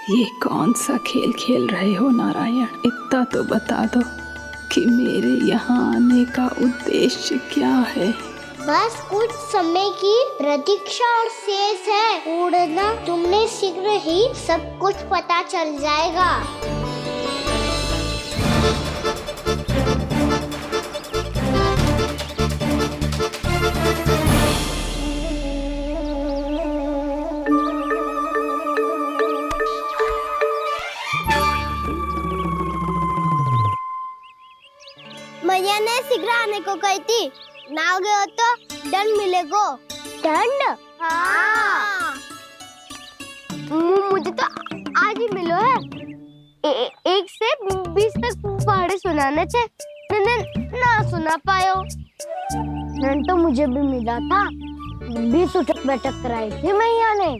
ये कौन सा खेल खेल रहे हो नारायण? इतना तो बता दो कि मेरे यहाँ आने का उद्देश्य क्या है? बस कुछ समय की प्रतीक्षा और शेष है। उड़ना, तुमने शीघ्र ही सब कुछ पता चल जाएगा। मैया ने शीघ्र आने को कही थी, ना हो गए तो दंड मिलेगा। दंड? हाँ। मुझे तो आज ही मिलो है। 1 से 20 तक पहाड़े सुनाने थे, ना सुना पायो। दंड तो मुझे भी मिला था, 20 उठक बैठक कराई थी मैया ने।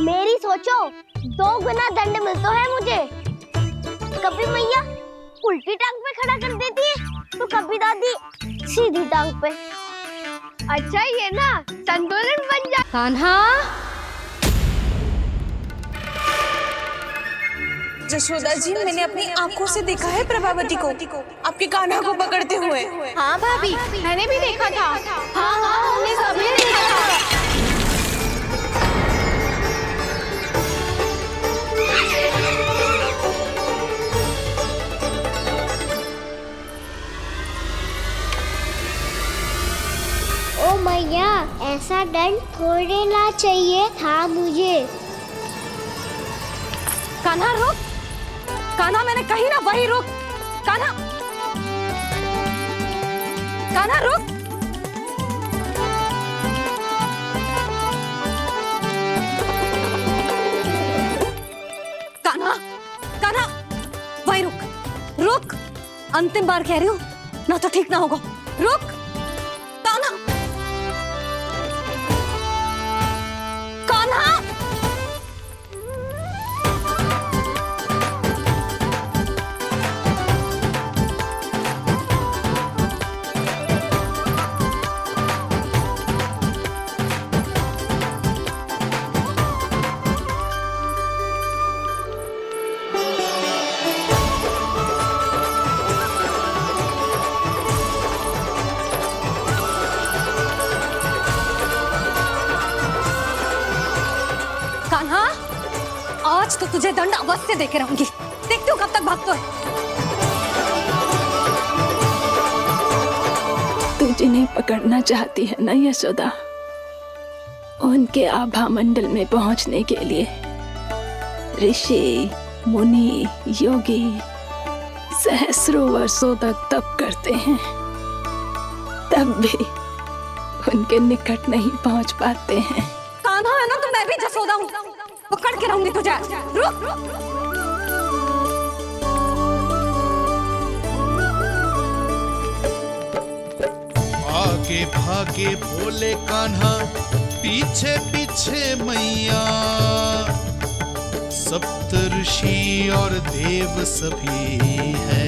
मेरी सोचो, 2 गुना दंड मिलता है मुझे। कभी मैया उल्टी टांग पे खड़ा कर देती है, तो कभी दादी सीधी टांग पे। अच्छा, ये ना संतुलन बन जा। कान्हा, जशोदा जी, मैंने अपनी आंखों से देखा है प्रभावती को आपके कान्हा को पकड़ते हुए। हाँ भाभी, मैंने भी देखा था। हाँ, हमने सबने देखा था। ओ मैया, ऐसा दंड थोड़े ना चाहिए था मुझे। कान्हा रुक, कान्हा मैंने कही ना वही रुक। कान्हा, कान्हा रुक। कान्हा, कान्हा वही रुक, रुक। अंतिम बार कह रही हूँ, ना तो ठीक ना होगा। रुक कान्हा, कान्हा। कान्हा, आज तो तुझे दंड अवश्य देके रहूंगी। देखती हूँ कब तक भागता है। तू जिन्हें पकड़ना चाहती है ना यशोदा, उनके आभा मंडल में पहुंचने के लिए ऋषि, मुनि, योगी सहस्रों वर्षों तक तप करते हैं, तब भी उनके निकट नहीं पहुंच पाते हैं। कान्हा है ना, तो मैं भी जसोदा हूँ, पकड़ के रहूंगी तुझे। रुक। आगे भागे बोले कान्हा, पीछे पीछे मैया, सप्त ऋषि और देव सभी है,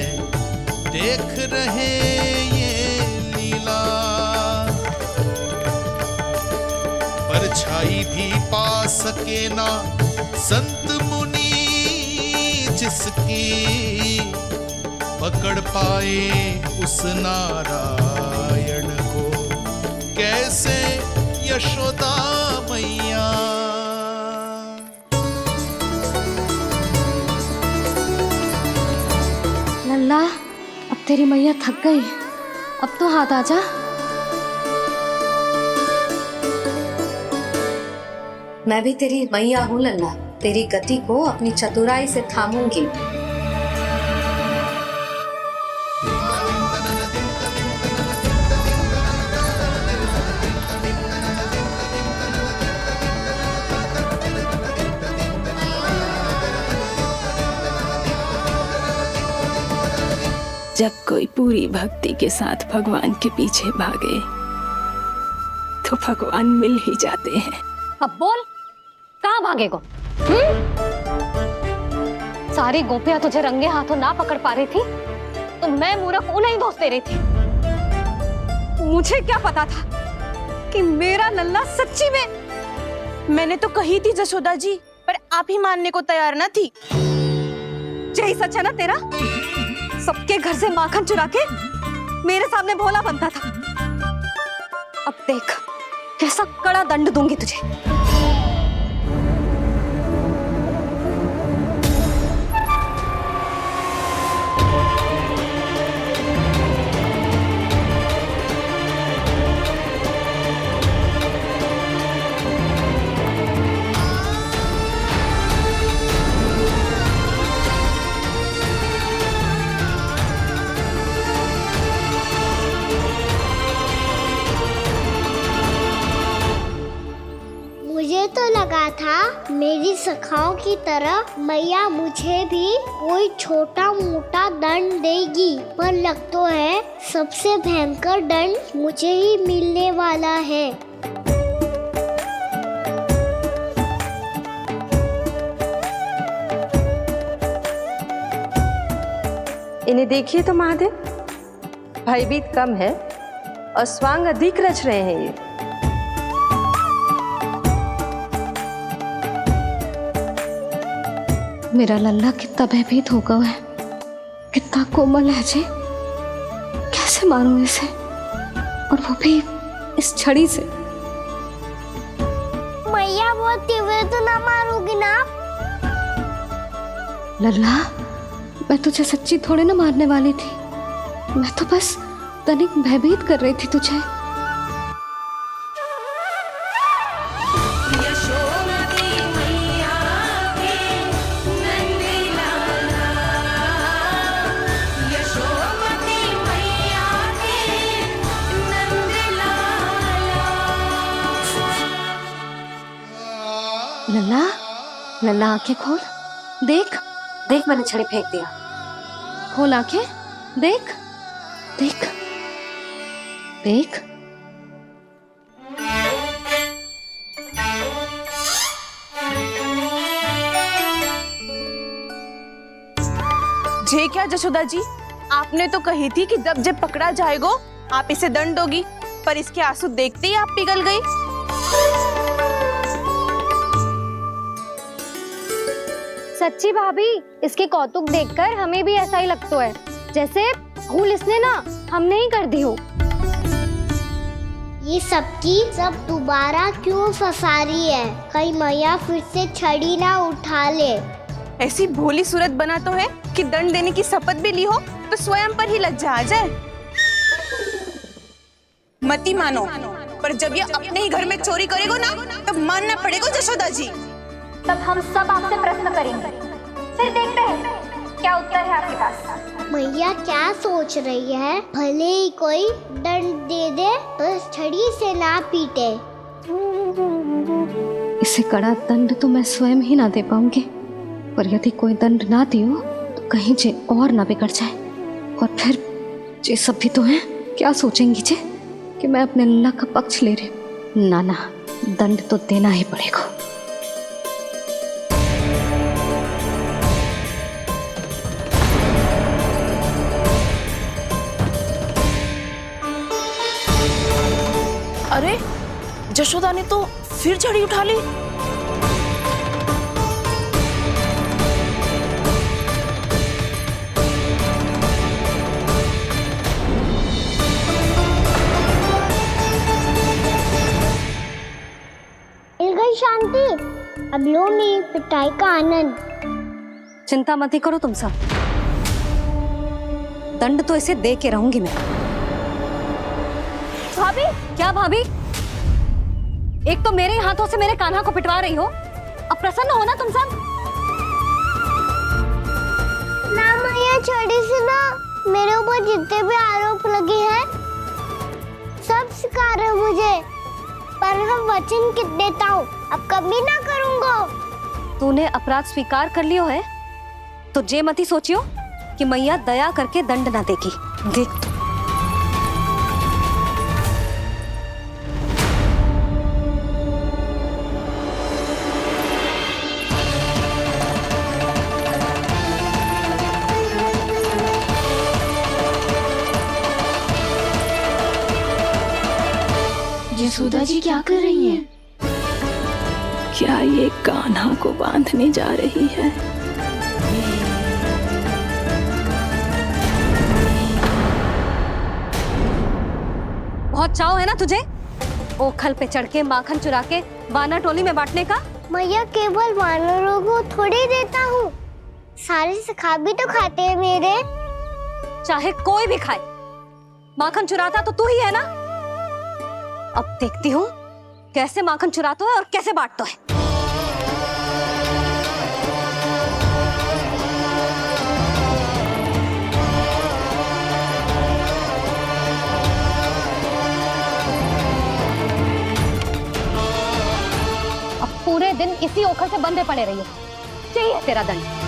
देख रहे ये लीला। परछाई भी पा सके ना संत मुनि जिसकी, पकड़ पाए उस नारायण को कैसे यशोदा मैया। लल्ला, अब तेरी मैया थक गई, अब तो हाथ आजा। मैं भी तेरी मैया हूँ लल्ला, तेरी गति को अपनी चतुराई से थामूंगी। जब कोई पूरी भक्ति के साथ भगवान के पीछे भागे तो भगवान मिल ही जाते हैं। अब बोल, कहाँ भागेगा? सारी गोपियां तुझे रंगे हाथों ना पकड़ पा रही थी तो मैं मूर्ख उन्हें ही दोष दे रही थी। मुझे क्या पता था कि मेरा लल्ला सच्ची में। मैंने तो कही थी जशोदा जी, पर आप ही मानने को तैयार ना थी। यही सच है ना तेरा? सबके घर से माखन चुरा के मेरे सामने भोला बनता था। अब देख कैसा कड़ा दंड दूंगी तुझे। मुझे तो लगा था मेरी सखाओं की तरह मैया मुझे भी कोई छोटा मोटा दंड देगी, पर लग तो है सबसे भयंकर दंड मुझे ही मिलने वाला है। इन्हें देखिए तो महादेव, भयभीत कम है और स्वांग अधिक रच रहे हैं ये। मेरा लल्ला कितना भयभीत होगा है, कितना कोमल है जी। कैसे मारूं इसे, और वो भी इस छड़ी से। मैया बहुत तीव्र तो ना मारोगी ना? लल्ला, मैं तुझे सच्ची थोड़े ना मारने वाली थी। मैं तो बस तनिक भयभीत कर रही थी तुझे। लल्ला, लल्ला आंखें खोल, देख देख मैंने छड़ी फेंक दिया। खोल आंखें, देख देख देख। जे क्या जशोदा जी, आपने तो कही थी कि जब जब पकड़ा जाएगा आप इसे दंड दोगी, पर इसके आंसू देखते ही आप पिघल गई। सच्ची भाभी, इसके कौतुक देखकर हमें भी ऐसा ही लगता है जैसे भूल इसने ना हमने ही कर दी हो। ये सबकी सब दोबारा क्यों फंसा रही है? कहीं मैया फिर से छड़ी ना उठा ले। ऐसी भोली सूरत बना तो है कि दंड देने की शपथ भी ली हो तो स्वयं पर ही लज्जा आ जाए। मती मानो, पर जब ये अपने ही घर में चोरी करेगा ना तब मानना पड़ेगा जशोदा जी। तब हम सब आपसे प्रश्न करेंगे, फिर देखते हैं क्या उत्तर है आपके पास। मैया क्या सोच रही है? भले ही कोई दंड दे दे तो छड़ी से ना पीटे। इसे कड़ा दंड तो मैं स्वयं ही ना दे पाऊंगी, पर यदि कोई दंड ना दियो तो कहीं जे और ना बिगड़ जाए। और फिर जे सब भी तो हैं, क्या सोचेंगी जे कि मैं अपने लल्ला का पक्ष ले रही हूँ। ना ना, दंड तो देना ही पड़ेगा। अरे जशोदा ने तो फिर छड़ी उठा ली। मिल गई शांति, अब लो मेरी पिटाई का आनंद। चिंता मत ही करो तुम सब, दंड तो इसे दे के रहूंगी मैं। भाभी, क्या भाभी? एक तो मेरे हाथों से मेरे कान्हा को पिटवा रही हो, अब प्रसन्न हो ना तुम सब? ना मैया, छोड़ी सी ना, मेरे ऊपर जितने भी आरोप लगे हैं सब स्वीकार है मुझे, पर हम वचन देता हूँ अब कभी ना करूँगा। तूने अपराध स्वीकार कर लियो है तो जे मती सोचियो कि मैया दया करके दंड ना देगी। देख यशोदा जी क्या कर रही हैं? क्या ये कान्हा को बांधने जा रही है? बहुत चाव है ना तुझे ओखल पे चढ़ के माखन चुरा के वानर टोली में बांटने का? मैया, केवल वानरों को थोड़ी देता हूँ, सारे सखा भी तो खाते हैं मेरे। चाहे कोई भी खाए, माखन चुराता तो तू ही है ना। अब देखती हूँ कैसे माखन चुराता है और कैसे बांटता है। अब पूरे दिन इसी ओखल से बंधे पड़े रहिए, चाहिए तेरा दंड।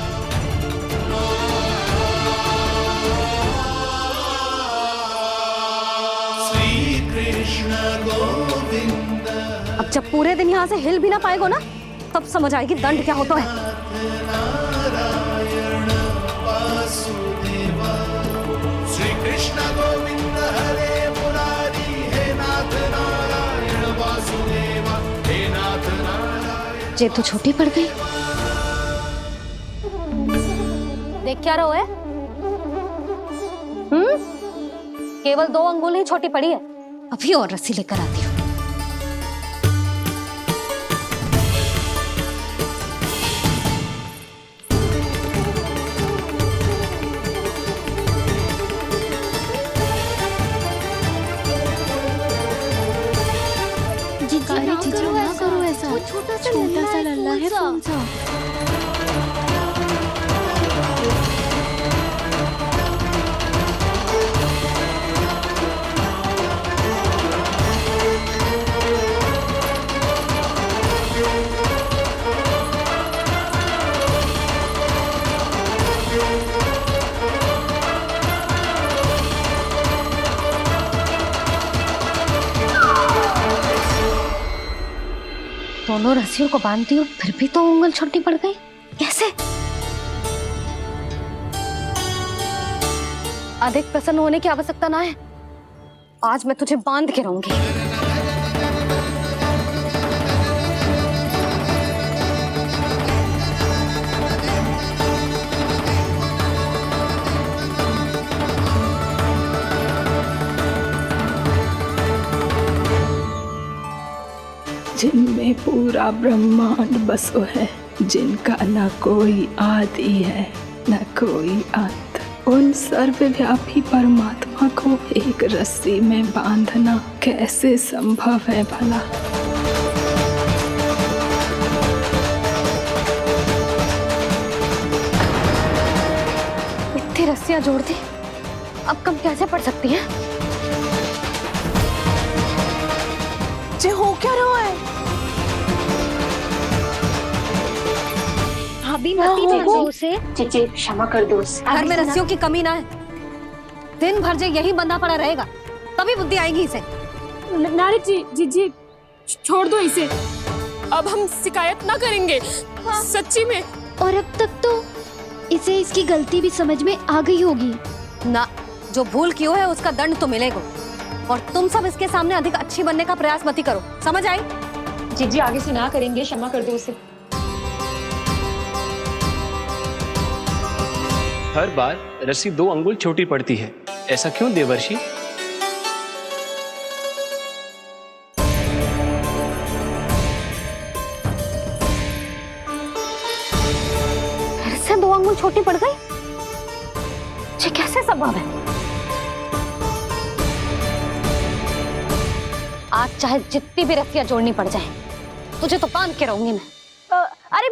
अब जब पूरे दिन यहाँ से हिल भी ना पाएगो ना, तब समझ आएगी दंड क्या होता है। श्री कृष्ण गोविंद हरे मुरारी, हे नाथ नारायण वासुदेव, हे नाथ नारायण। जे तो छोटी पड़ गई। देख क्या रहो है? केवल 2 अंगुल ही छोटी पड़ी है, अभी और रस्सी लेकर आती हूँ। जीजी ना करो ऐसा, छोटा सा लल्ला है कौन सा? दोनों रस्सियों को बांधती हूँ, फिर भी तो उंगल छोटी पड़ गई। कैसे? अधिक प्रसन्न होने की आवश्यकता ना है, आज मैं तुझे बांध के रहूंगी। जिनमें पूरा ब्रह्मांड बसो है, जिनका न कोई आदि है न कोई अंत, उन सर्वव्यापी परमात्मा को एक रस्सी में बांधना कैसे संभव है भला? इतनी रस्सियां जोड़ दी, अब कम कैसे पड़ सकती हैं? जे हो क्या रहा है? भाभी मती दीजिए उसे। चीची क्षमा कर दो उसे। घर में रस्सियों की कमी ना है, दिन भर जे यही बंधा पड़ा रहेगा, तभी बुद्धि आएगी इसे। नारी जी छोड़ दो इसे, अब हम शिकायत ना करेंगे। सच्ची में। और अब तक तो इसे इसकी गलती भी समझ में आ गई होगी ना। जो भूल की है उसका दंड तो मिलेगा, और तुम सब इसके सामने अधिक अच्छी बनने का प्रयास मत करो, समझ आई? जीजी आगे से ना करेंगे, क्षमा कर दो उसे। हर बार रस्सी 2 अंगुल छोटी पड़ती है, ऐसा क्यों देवर्षि? फिर से 2 अंगुल छोटी पड़ गई? ये कैसे संभव है? आज चाहे जितनी भी रस्सियां जोड़नी पड़ जाए, तुझे तो बांध के रहूंगी मैं। अरे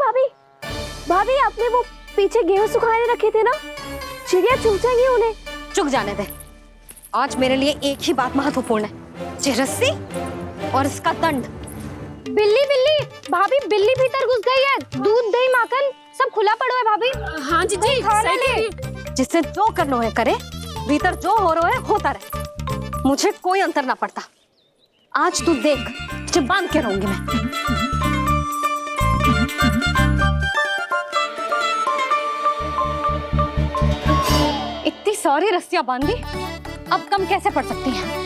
भाभी आपने वो पीछे गेहूं सुखाने रखे थे ना, चिड़िया चुग जाएंगी उन्हें। चुग जाने दे। आज मेरे लिए एक ही बात महत्वपूर्ण है, ये रस्सी और इसका दंड। बिल्ली बिल्ली भाभी, बिल्ली भीतर घुस गई है। दूध दही माखन सब खुला पड़ो है भाभी। हाँ जी जी, खाने ले। जिससे जो करना है करे, भीतर जो हो रहा है होता रहे, मुझे कोई अंतर ना पड़ता। आज तू देख, तुझे बांध के रहूंगी मैं। इतनी सारी रस्सियां बांधी, अब कम कैसे पड़ सकती हैं?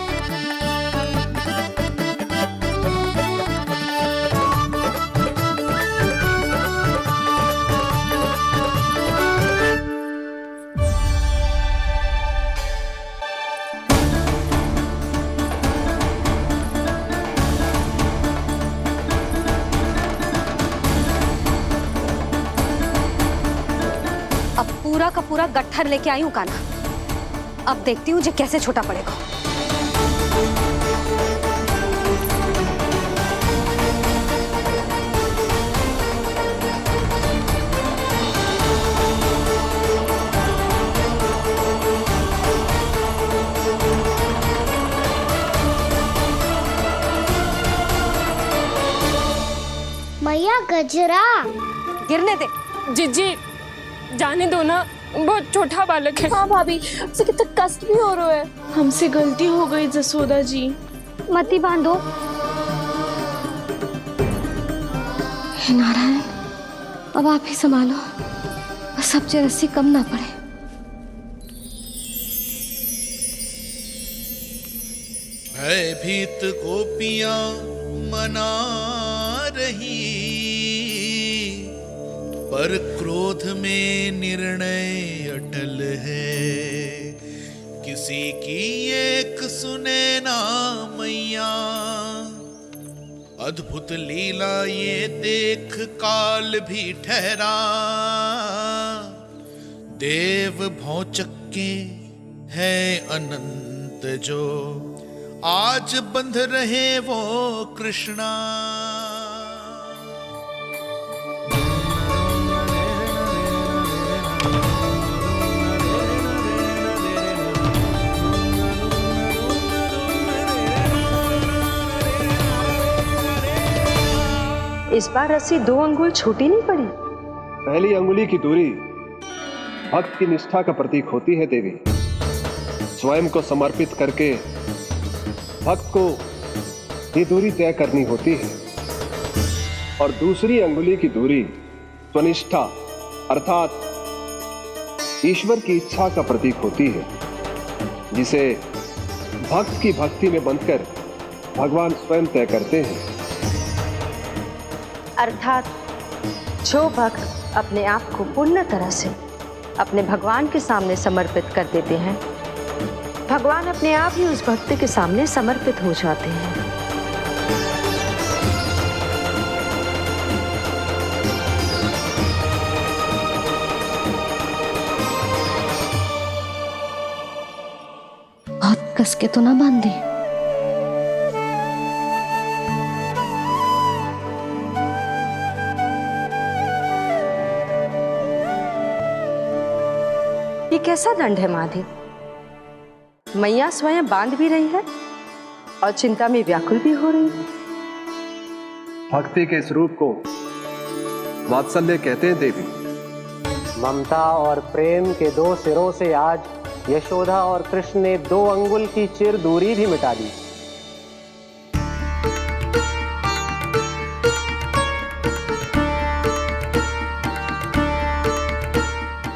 पूरा का पूरा गट्ठर लेके आई हूं कान्हा। अब देखती हूँ जो कैसे छोटा पड़ेगा। मैया गजरा गिरने दे। जीजी जाने दो ना, बहुत छोटा बालक है। हाँ भाभी, उसे कितना कष्ट भी हो रहा है। हमसे गलती हो गई जसोदा जी। मती बांधो। हे नारायण, अब आप ही संभालो, बस अब जो रस्सी कम ना पड़े। भयभीत गोपियां मना रही, पर क्रोध में निर्णय अटल है। किसी की एक सुने ना मैया, अद्भुत लीला ये देख काल भी ठहरा। देव भौचक्के है अनंत जो, आज बंध रहे वो कृष्णा। इस बार रस्सी 2 अंगुल छोटी नहीं पड़ी। पहली अंगुली की दूरी भक्त की निष्ठा का प्रतीक होती है देवी। स्वयं को समर्पित करके भक्त को ये दूरी तय करनी होती है। और दूसरी अंगुली की दूरी स्वनिष्ठा अर्थात ईश्वर की इच्छा का प्रतीक होती है, जिसे भक्त की भक्ति में बंधकर भगवान स्वयं तय करते हैं। अर्थात जो भक्त अपने आप को पूर्ण तरह से अपने भगवान के सामने समर्पित कर देते हैं, भगवान अपने आप ही उस भक्त के सामने समर्पित हो जाते हैं। बहुत कस के तो ना बांधे। ये कैसा दंड है माधे? मैया स्वयं बांध भी रही है और चिंता में व्याकुल भी हो रही है। भक्ति के स्वरूप को वात्सल्य कहते हैं देवी। ममता और प्रेम के 2 सिरों से आज यशोदा और कृष्ण ने 2 अंगुल की चिर दूरी भी मिटा दी।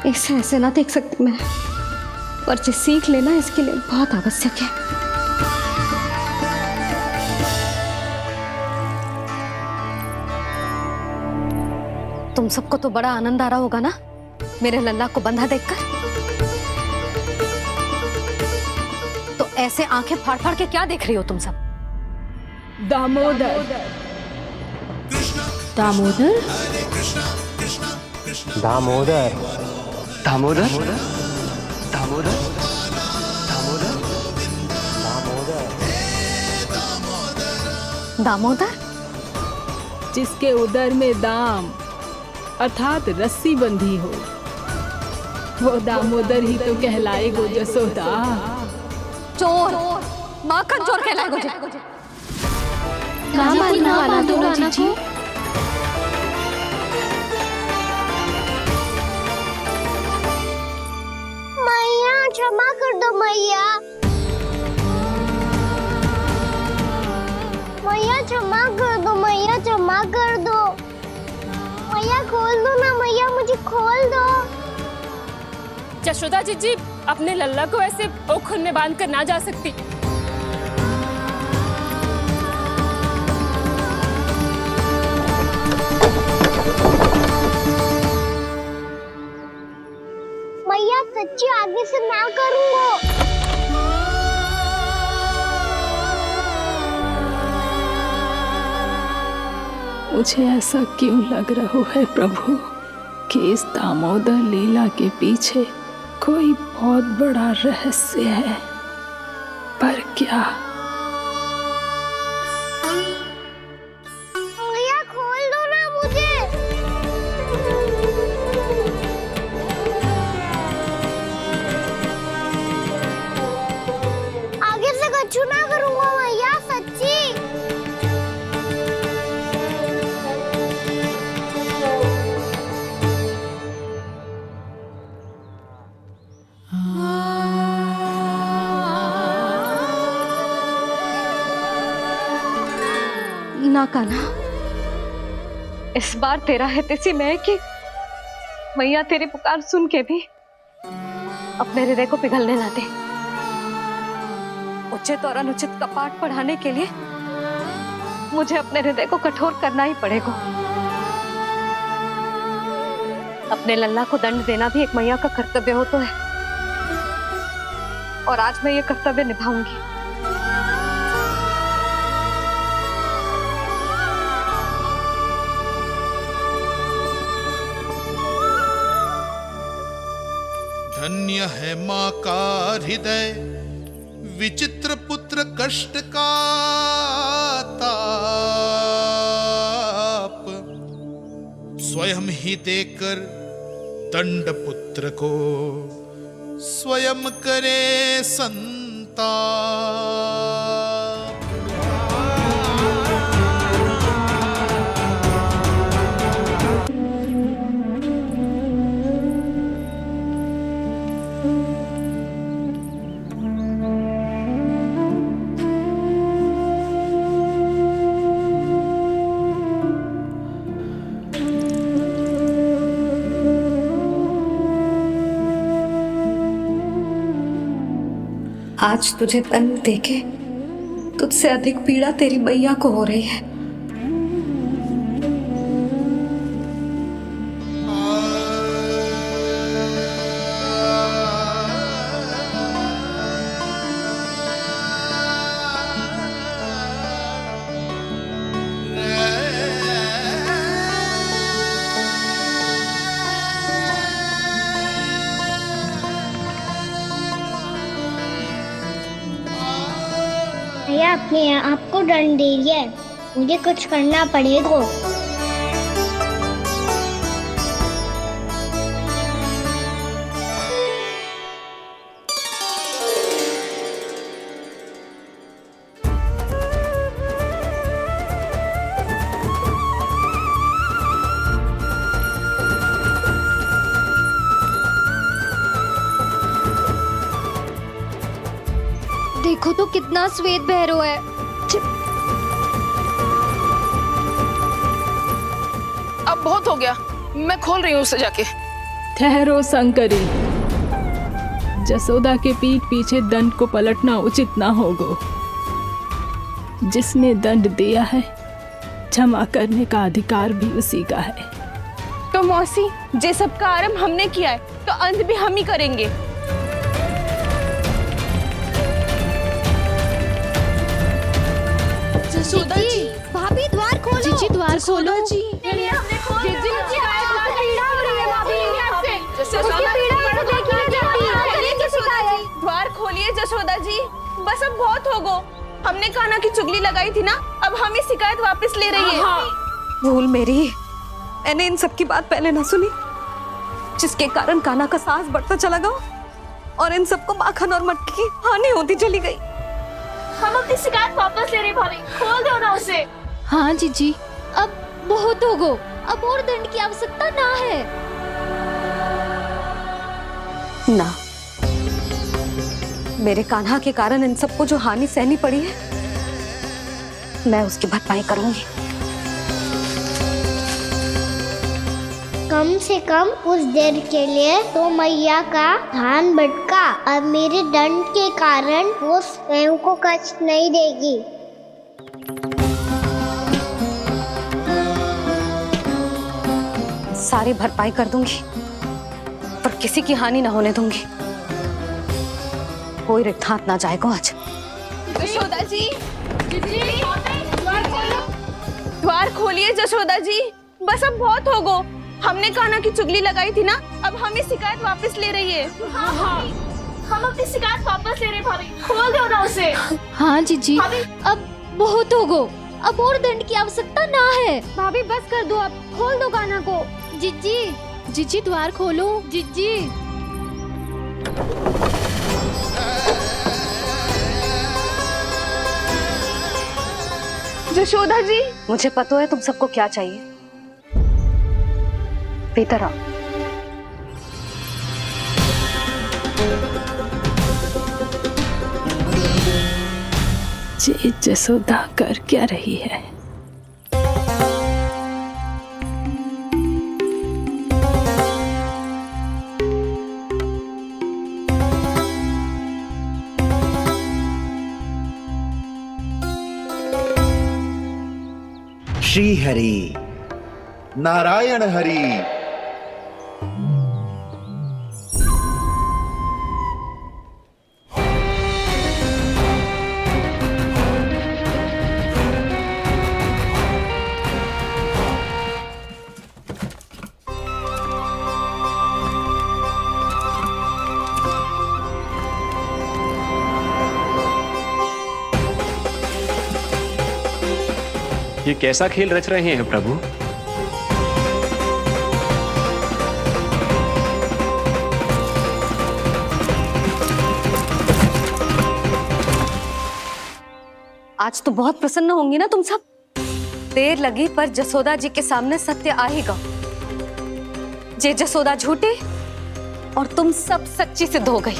इसे ऐसे ना देख सकती मैं, पर जो सीख लेना इसके लिए बहुत आवश्यक है। तुम सबको तो बड़ा आनंद आ रहा होगा ना मेरे लल्ला को बंधा देखकर। तो ऐसे आंखें फाड़ फाड़ के क्या देख रही हो तुम सब? दामोदर दामोदर दामोदर दामोदर दामोदर दामोदर, जिसके उदर में दाम अर्थात रस्सी बंधी हो, वो दामोदर ही तो कहलाएगो जसोदा। चोर, माखन चोर कहलाएगो जे। ना मानना वाला तो ना जीजी। मैया क्षमा कर दो मैया। मैया क्षमा कर दो, मैया क्षमा कर दो। मैया खोल दो ना मैया, मुझे खोल दो। यशोदा जीजी अपने लल्ला को ऐसे ओखुन में बांध कर ना जा सकती। मैया सच्ची आगे से ना करूँगा। मुझे ऐसा क्यों लग रहा है प्रभु कि इस दामोदर लीला के पीछे कोई बहुत बड़ा रहस्य है, पर क्या? मैया खोल दो ना मुझे। आगे से कछु ना करूँगा मैया, सच्ची। ना कान्हा, इस बार तेरा है तेसी मैं कि मैया तेरी पुकार सुन के भी अपने हृदय को पिघलने ना दे। उचित और अनुचित का पाठ पढ़ाने के लिए मुझे अपने हृदय को कठोर करना ही पड़ेगा। अपने लल्ला को दंड देना भी एक मैया का कर्तव्य हो तो है, और आज मैं ये कर्तव्य निभाऊंगी। धन्य है माँ का हृदय, विचित्र पुत्र कष्ट का ताप, स्वयं ही देकर दंड पुत्र को स्वयं करे संताप। आज तुझे दंड देके तुझसे अधिक पीड़ा तेरी मैया को हो रही है। भैया अपने आप को दंड दे रही है, मुझे कुछ करना पड़ेगा। देखो तो कितना श्वेत बह रहा है। अब बहुत हो गया, मैं खोल रही हूँ उसे जाके। ठहरो शंकरी, जसोदा के पीठ पीछे दंड को पलटना उचित ना होगा। जिसने दंड दिया है क्षमा करने का अधिकार भी उसी का है। तो मौसी, जे सब का आरंभ हमने किया है तो अंत भी हम ही करेंगे। जसोदा जी, भाभी द्वार खोलो। जीजी द्वार खोलो। जी द्वार खोलिए जसोदा जी, बस अब बहुत हो गो। हमने कान्हा की चुगली लगाई थी ना, अब हम ही शिकायत वापस ले रही है। भूल मेरी, मैंने इन सब की बात पहले ना सुनी, जिसके कारण कान्हा का साहस बढ़ता चला गया और इन सबको माखन और मटकी की हानि होती चली गई। हम अपनी शिकायत वापस ले रहे भाभी, खोल दो ना उसे। हाँ जीजी, अब बहुत हो गो, अब और दंड की आवश्यकता ना है। ना, मेरे कान्हा के कारण इन सबको जो हानि सहनी पड़ी है, मैं उसकी भरपाई करूंगी। कम से कम कुछ देर के लिए तो मैया का ध्यान भटका और मेरे दंड के कारण वो स्वयं को कष्ट नहीं देगी। सारी भरपाई कर दूंगी, पर किसी की हानि ना होने दूंगी। कोई रिक्त हाथ ना जाएगा आज। जशोदा जी, द्वार खोलिए जशोदा जी, बस अब बहुत हो गो। हमने कान्हा की चुगली लगाई थी ना, अब हम ये शिकायत वापस ले रही है। हाँ, हम अपनी शिकायत वापस ले रहे भाभी, खोल दो ना उसे। हाँ जीजी, अब बहुत हो गो, अब और दंड की आवश्यकता ना है। भाभी बस कर दो, अब खोल दो कान्हा को। जीजी, जीजी द्वार खोलो, जीजी। जशोदा जी, मुझे पता है तुम सबको क्या चाहिए। भीतर आओ। ये जसोदा कर क्या रही है? श्री हरि, नारायण हरि। ये कैसा खेल रच रहे हैं प्रभु? आज तो बहुत प्रसन्न होंगी ना तुम सब। देर लगी पर जसोदा जी के सामने सत्य आएगा। जे जसोदा झूठी और तुम सब सच्ची सिद्ध हो गई।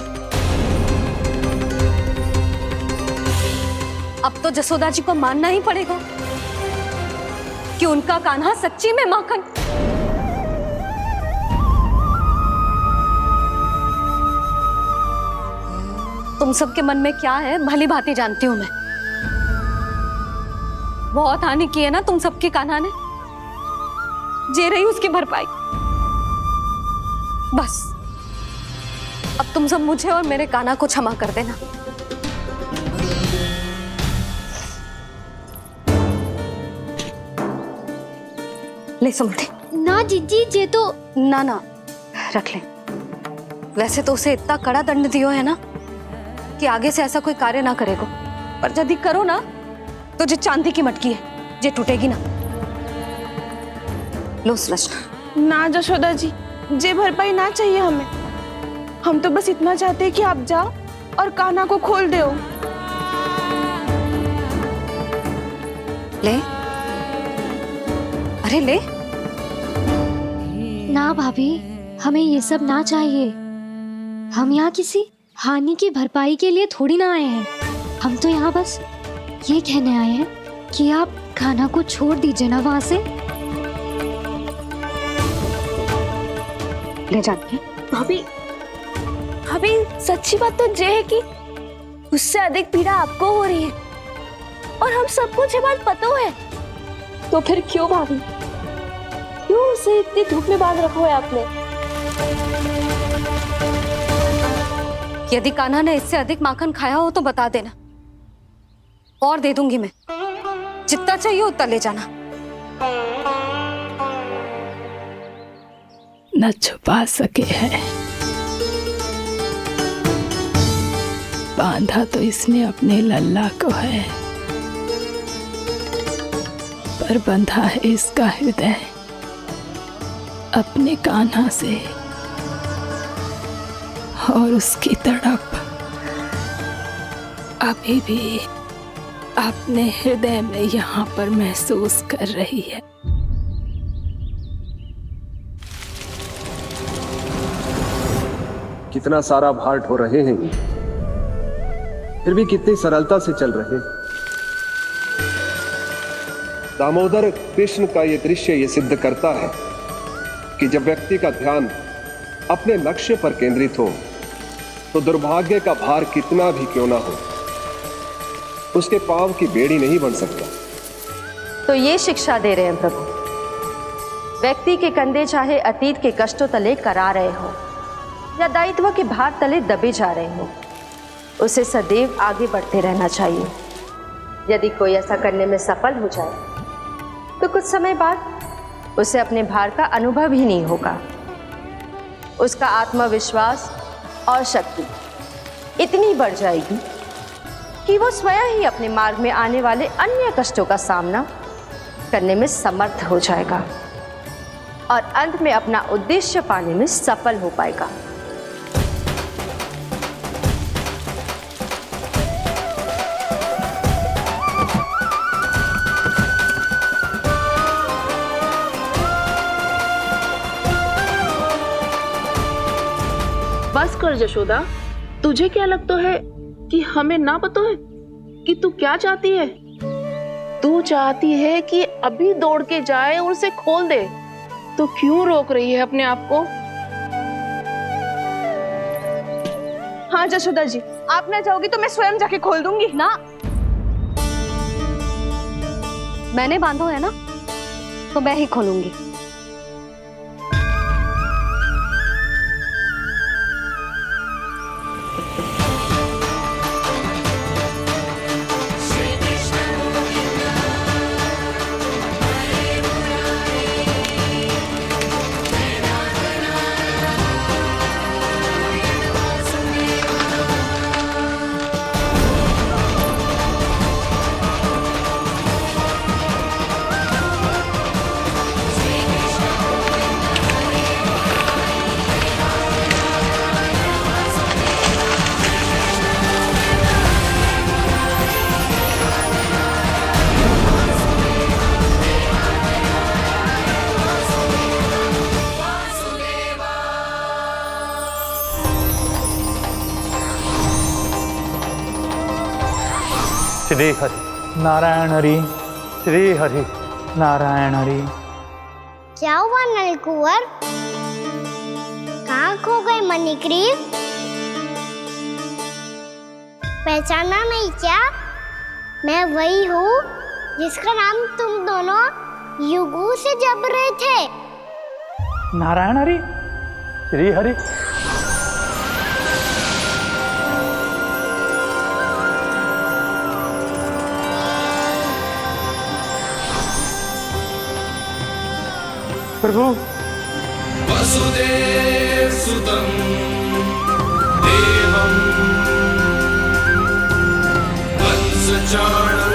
अब तो जसोदा जी को मानना ही पड़ेगा कि उनका कान्हा सच्ची में माखन। तुम सबके मन में क्या है भली भांति जानती हूं मैं। बहुत हानि की है ना तुम सबकी कान्हा ने, जे रही उसकी भरपाई। बस अब तुम सब मुझे और मेरे कान्हा को क्षमा कर देना। ले सुमति। ना जीजी, जे तो ना रख ले। वैसे तो उसे इतना कड़ा दंड दियो है ना कि आगे से ऐसा कोई कार्य ना करेगा, पर यदि करो ना तो जो चांदी की मटकी है जे टूटेगी ना। लो सुलक्षणा। ना जशोदा जी, जे भरपाई ना चाहिए हमें। हम तो बस इतना चाहते हैं कि आप जाओ और कान्हा को खोल दो। ले, अरे ले। ना भाभी, हमें ये सब ना चाहिए। हम यहाँ किसी हानि की भरपाई के लिए थोड़ी ना आए हैं। हम तो यहाँ बस ये कहने आए हैं कि आप कान्हा को छोड़ दीजिए ना वहां से। ले जाती भाभी, भाभी सच्ची बात तो ये है कि उससे अधिक पीड़ा आपको हो रही है और हम सबको ये बात पता है। तो फिर क्यों भाभी, क्यों उसे इतनी धूप में बांध रखा है आपने? यदि कान्हा ने इससे अधिक माखन खाया हो तो बता देना, और दे दूंगी मैं। जितना चाहिए उतना ले जाना। न छुपा सके है, बांधा तो इसने अपने लल्ला को है, पर बंधा है इसका हृदय। अपने कान्हा से और उसकी तड़प अभी भी अपने हृदय में यहाँ पर महसूस कर रही है। कितना सारा भार ढो रहे हैं, फिर भी कितनी सरलता से चल रहे हैं। दामोदर कृष्ण का ये दृश्य ये सिद्ध करता है कि जब व्यक्ति का ध्यान अपने लक्ष्य पर केंद्रित हो तो दुर्भाग्य का भार कितना भी क्यों ना हो, उसके पांव की बेड़ी नहीं बन सकता। तो ये शिक्षा दे रहे हैं प्रभु, व्यक्ति के कंधे चाहे अतीत के कष्टों तले करा रहे हो या दायित्व के भार तले दबे जा रहे हो, उसे सदैव आगे बढ़ते रहना चाहिए। यदि कोई ऐसा करने में सफल हो जाए तो कुछ समय बाद उसे अपने भार का अनुभव ही नहीं होगा। उसका आत्मविश्वास और शक्ति इतनी बढ़ जाएगी कि वो स्वयं ही अपने मार्ग में आने वाले अन्य कष्टों का सामना करने में समर्थ हो जाएगा और अंत में अपना उद्देश्य पाने में सफल हो पाएगा। बस कर यशोदा, तुझे क्या लगता है कि हमें ना पता है कि तू क्या चाहती है? तू चाहती है कि अभी दौड़ के जाए और उसे खोल दे, तो क्यों रोक रही है अपने आप को? हाँ यशोदा जी, आप ना चाहोगी तो मैं स्वयं जाके खोल दूंगी। ना, मैंने बांधो है ना, तो मैं ही खोलूंगी। श्री हरि नारायण हरि, श्री हरि नारायण हरि। क्या हुआ नलकुंवर? कहाँ खो गए मणिग्रीव? पहचाना नहीं क्या? मैं वही हूँ जिसका नाम तुम दोनों युगों से जप रहे थे। नारायण हरि, श्री हरि। प्रभु, वसुदेव सुतं देवं वंशचाणूरमर्दनम्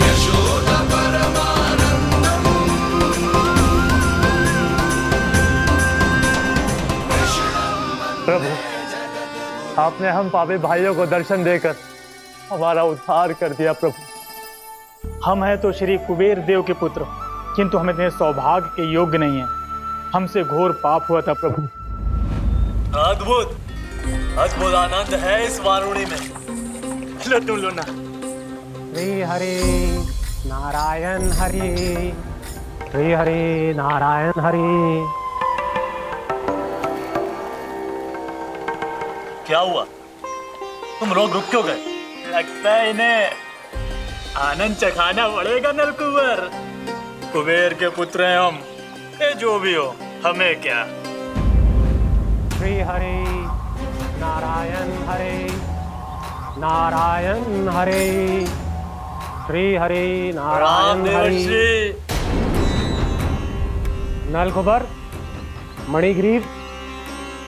यशोदा परमानन्दम् प्रभु, आपने हम पापी भाइयों को दर्शन देकर हमारा उद्धार कर दिया। प्रभु, हम हैं तो श्री कुबेर देव के पुत्र, किंतु हम इतने सौभाग्य के योग्य नहीं हैं। हमसे घोर पाप हुआ था प्रभु। अद्भुत अद्भुत आनंद है इस वारुणी में। लो तुम लो ना। श्री हरि नारायण हरि, श्री हरि नारायण हरि। क्या हुआ? तुम रोक क्यों गए? लगता है इन्हें आनंद चखाना पड़ेगा नलकुंवर। कुबेर के पुत्र हैं हम, ये जो भी हो हमें क्या। श्री हरि नारायण हरि, नारायण हरि, श्री हरि नारायण हरि। नलकुबर, मणिग्रीव,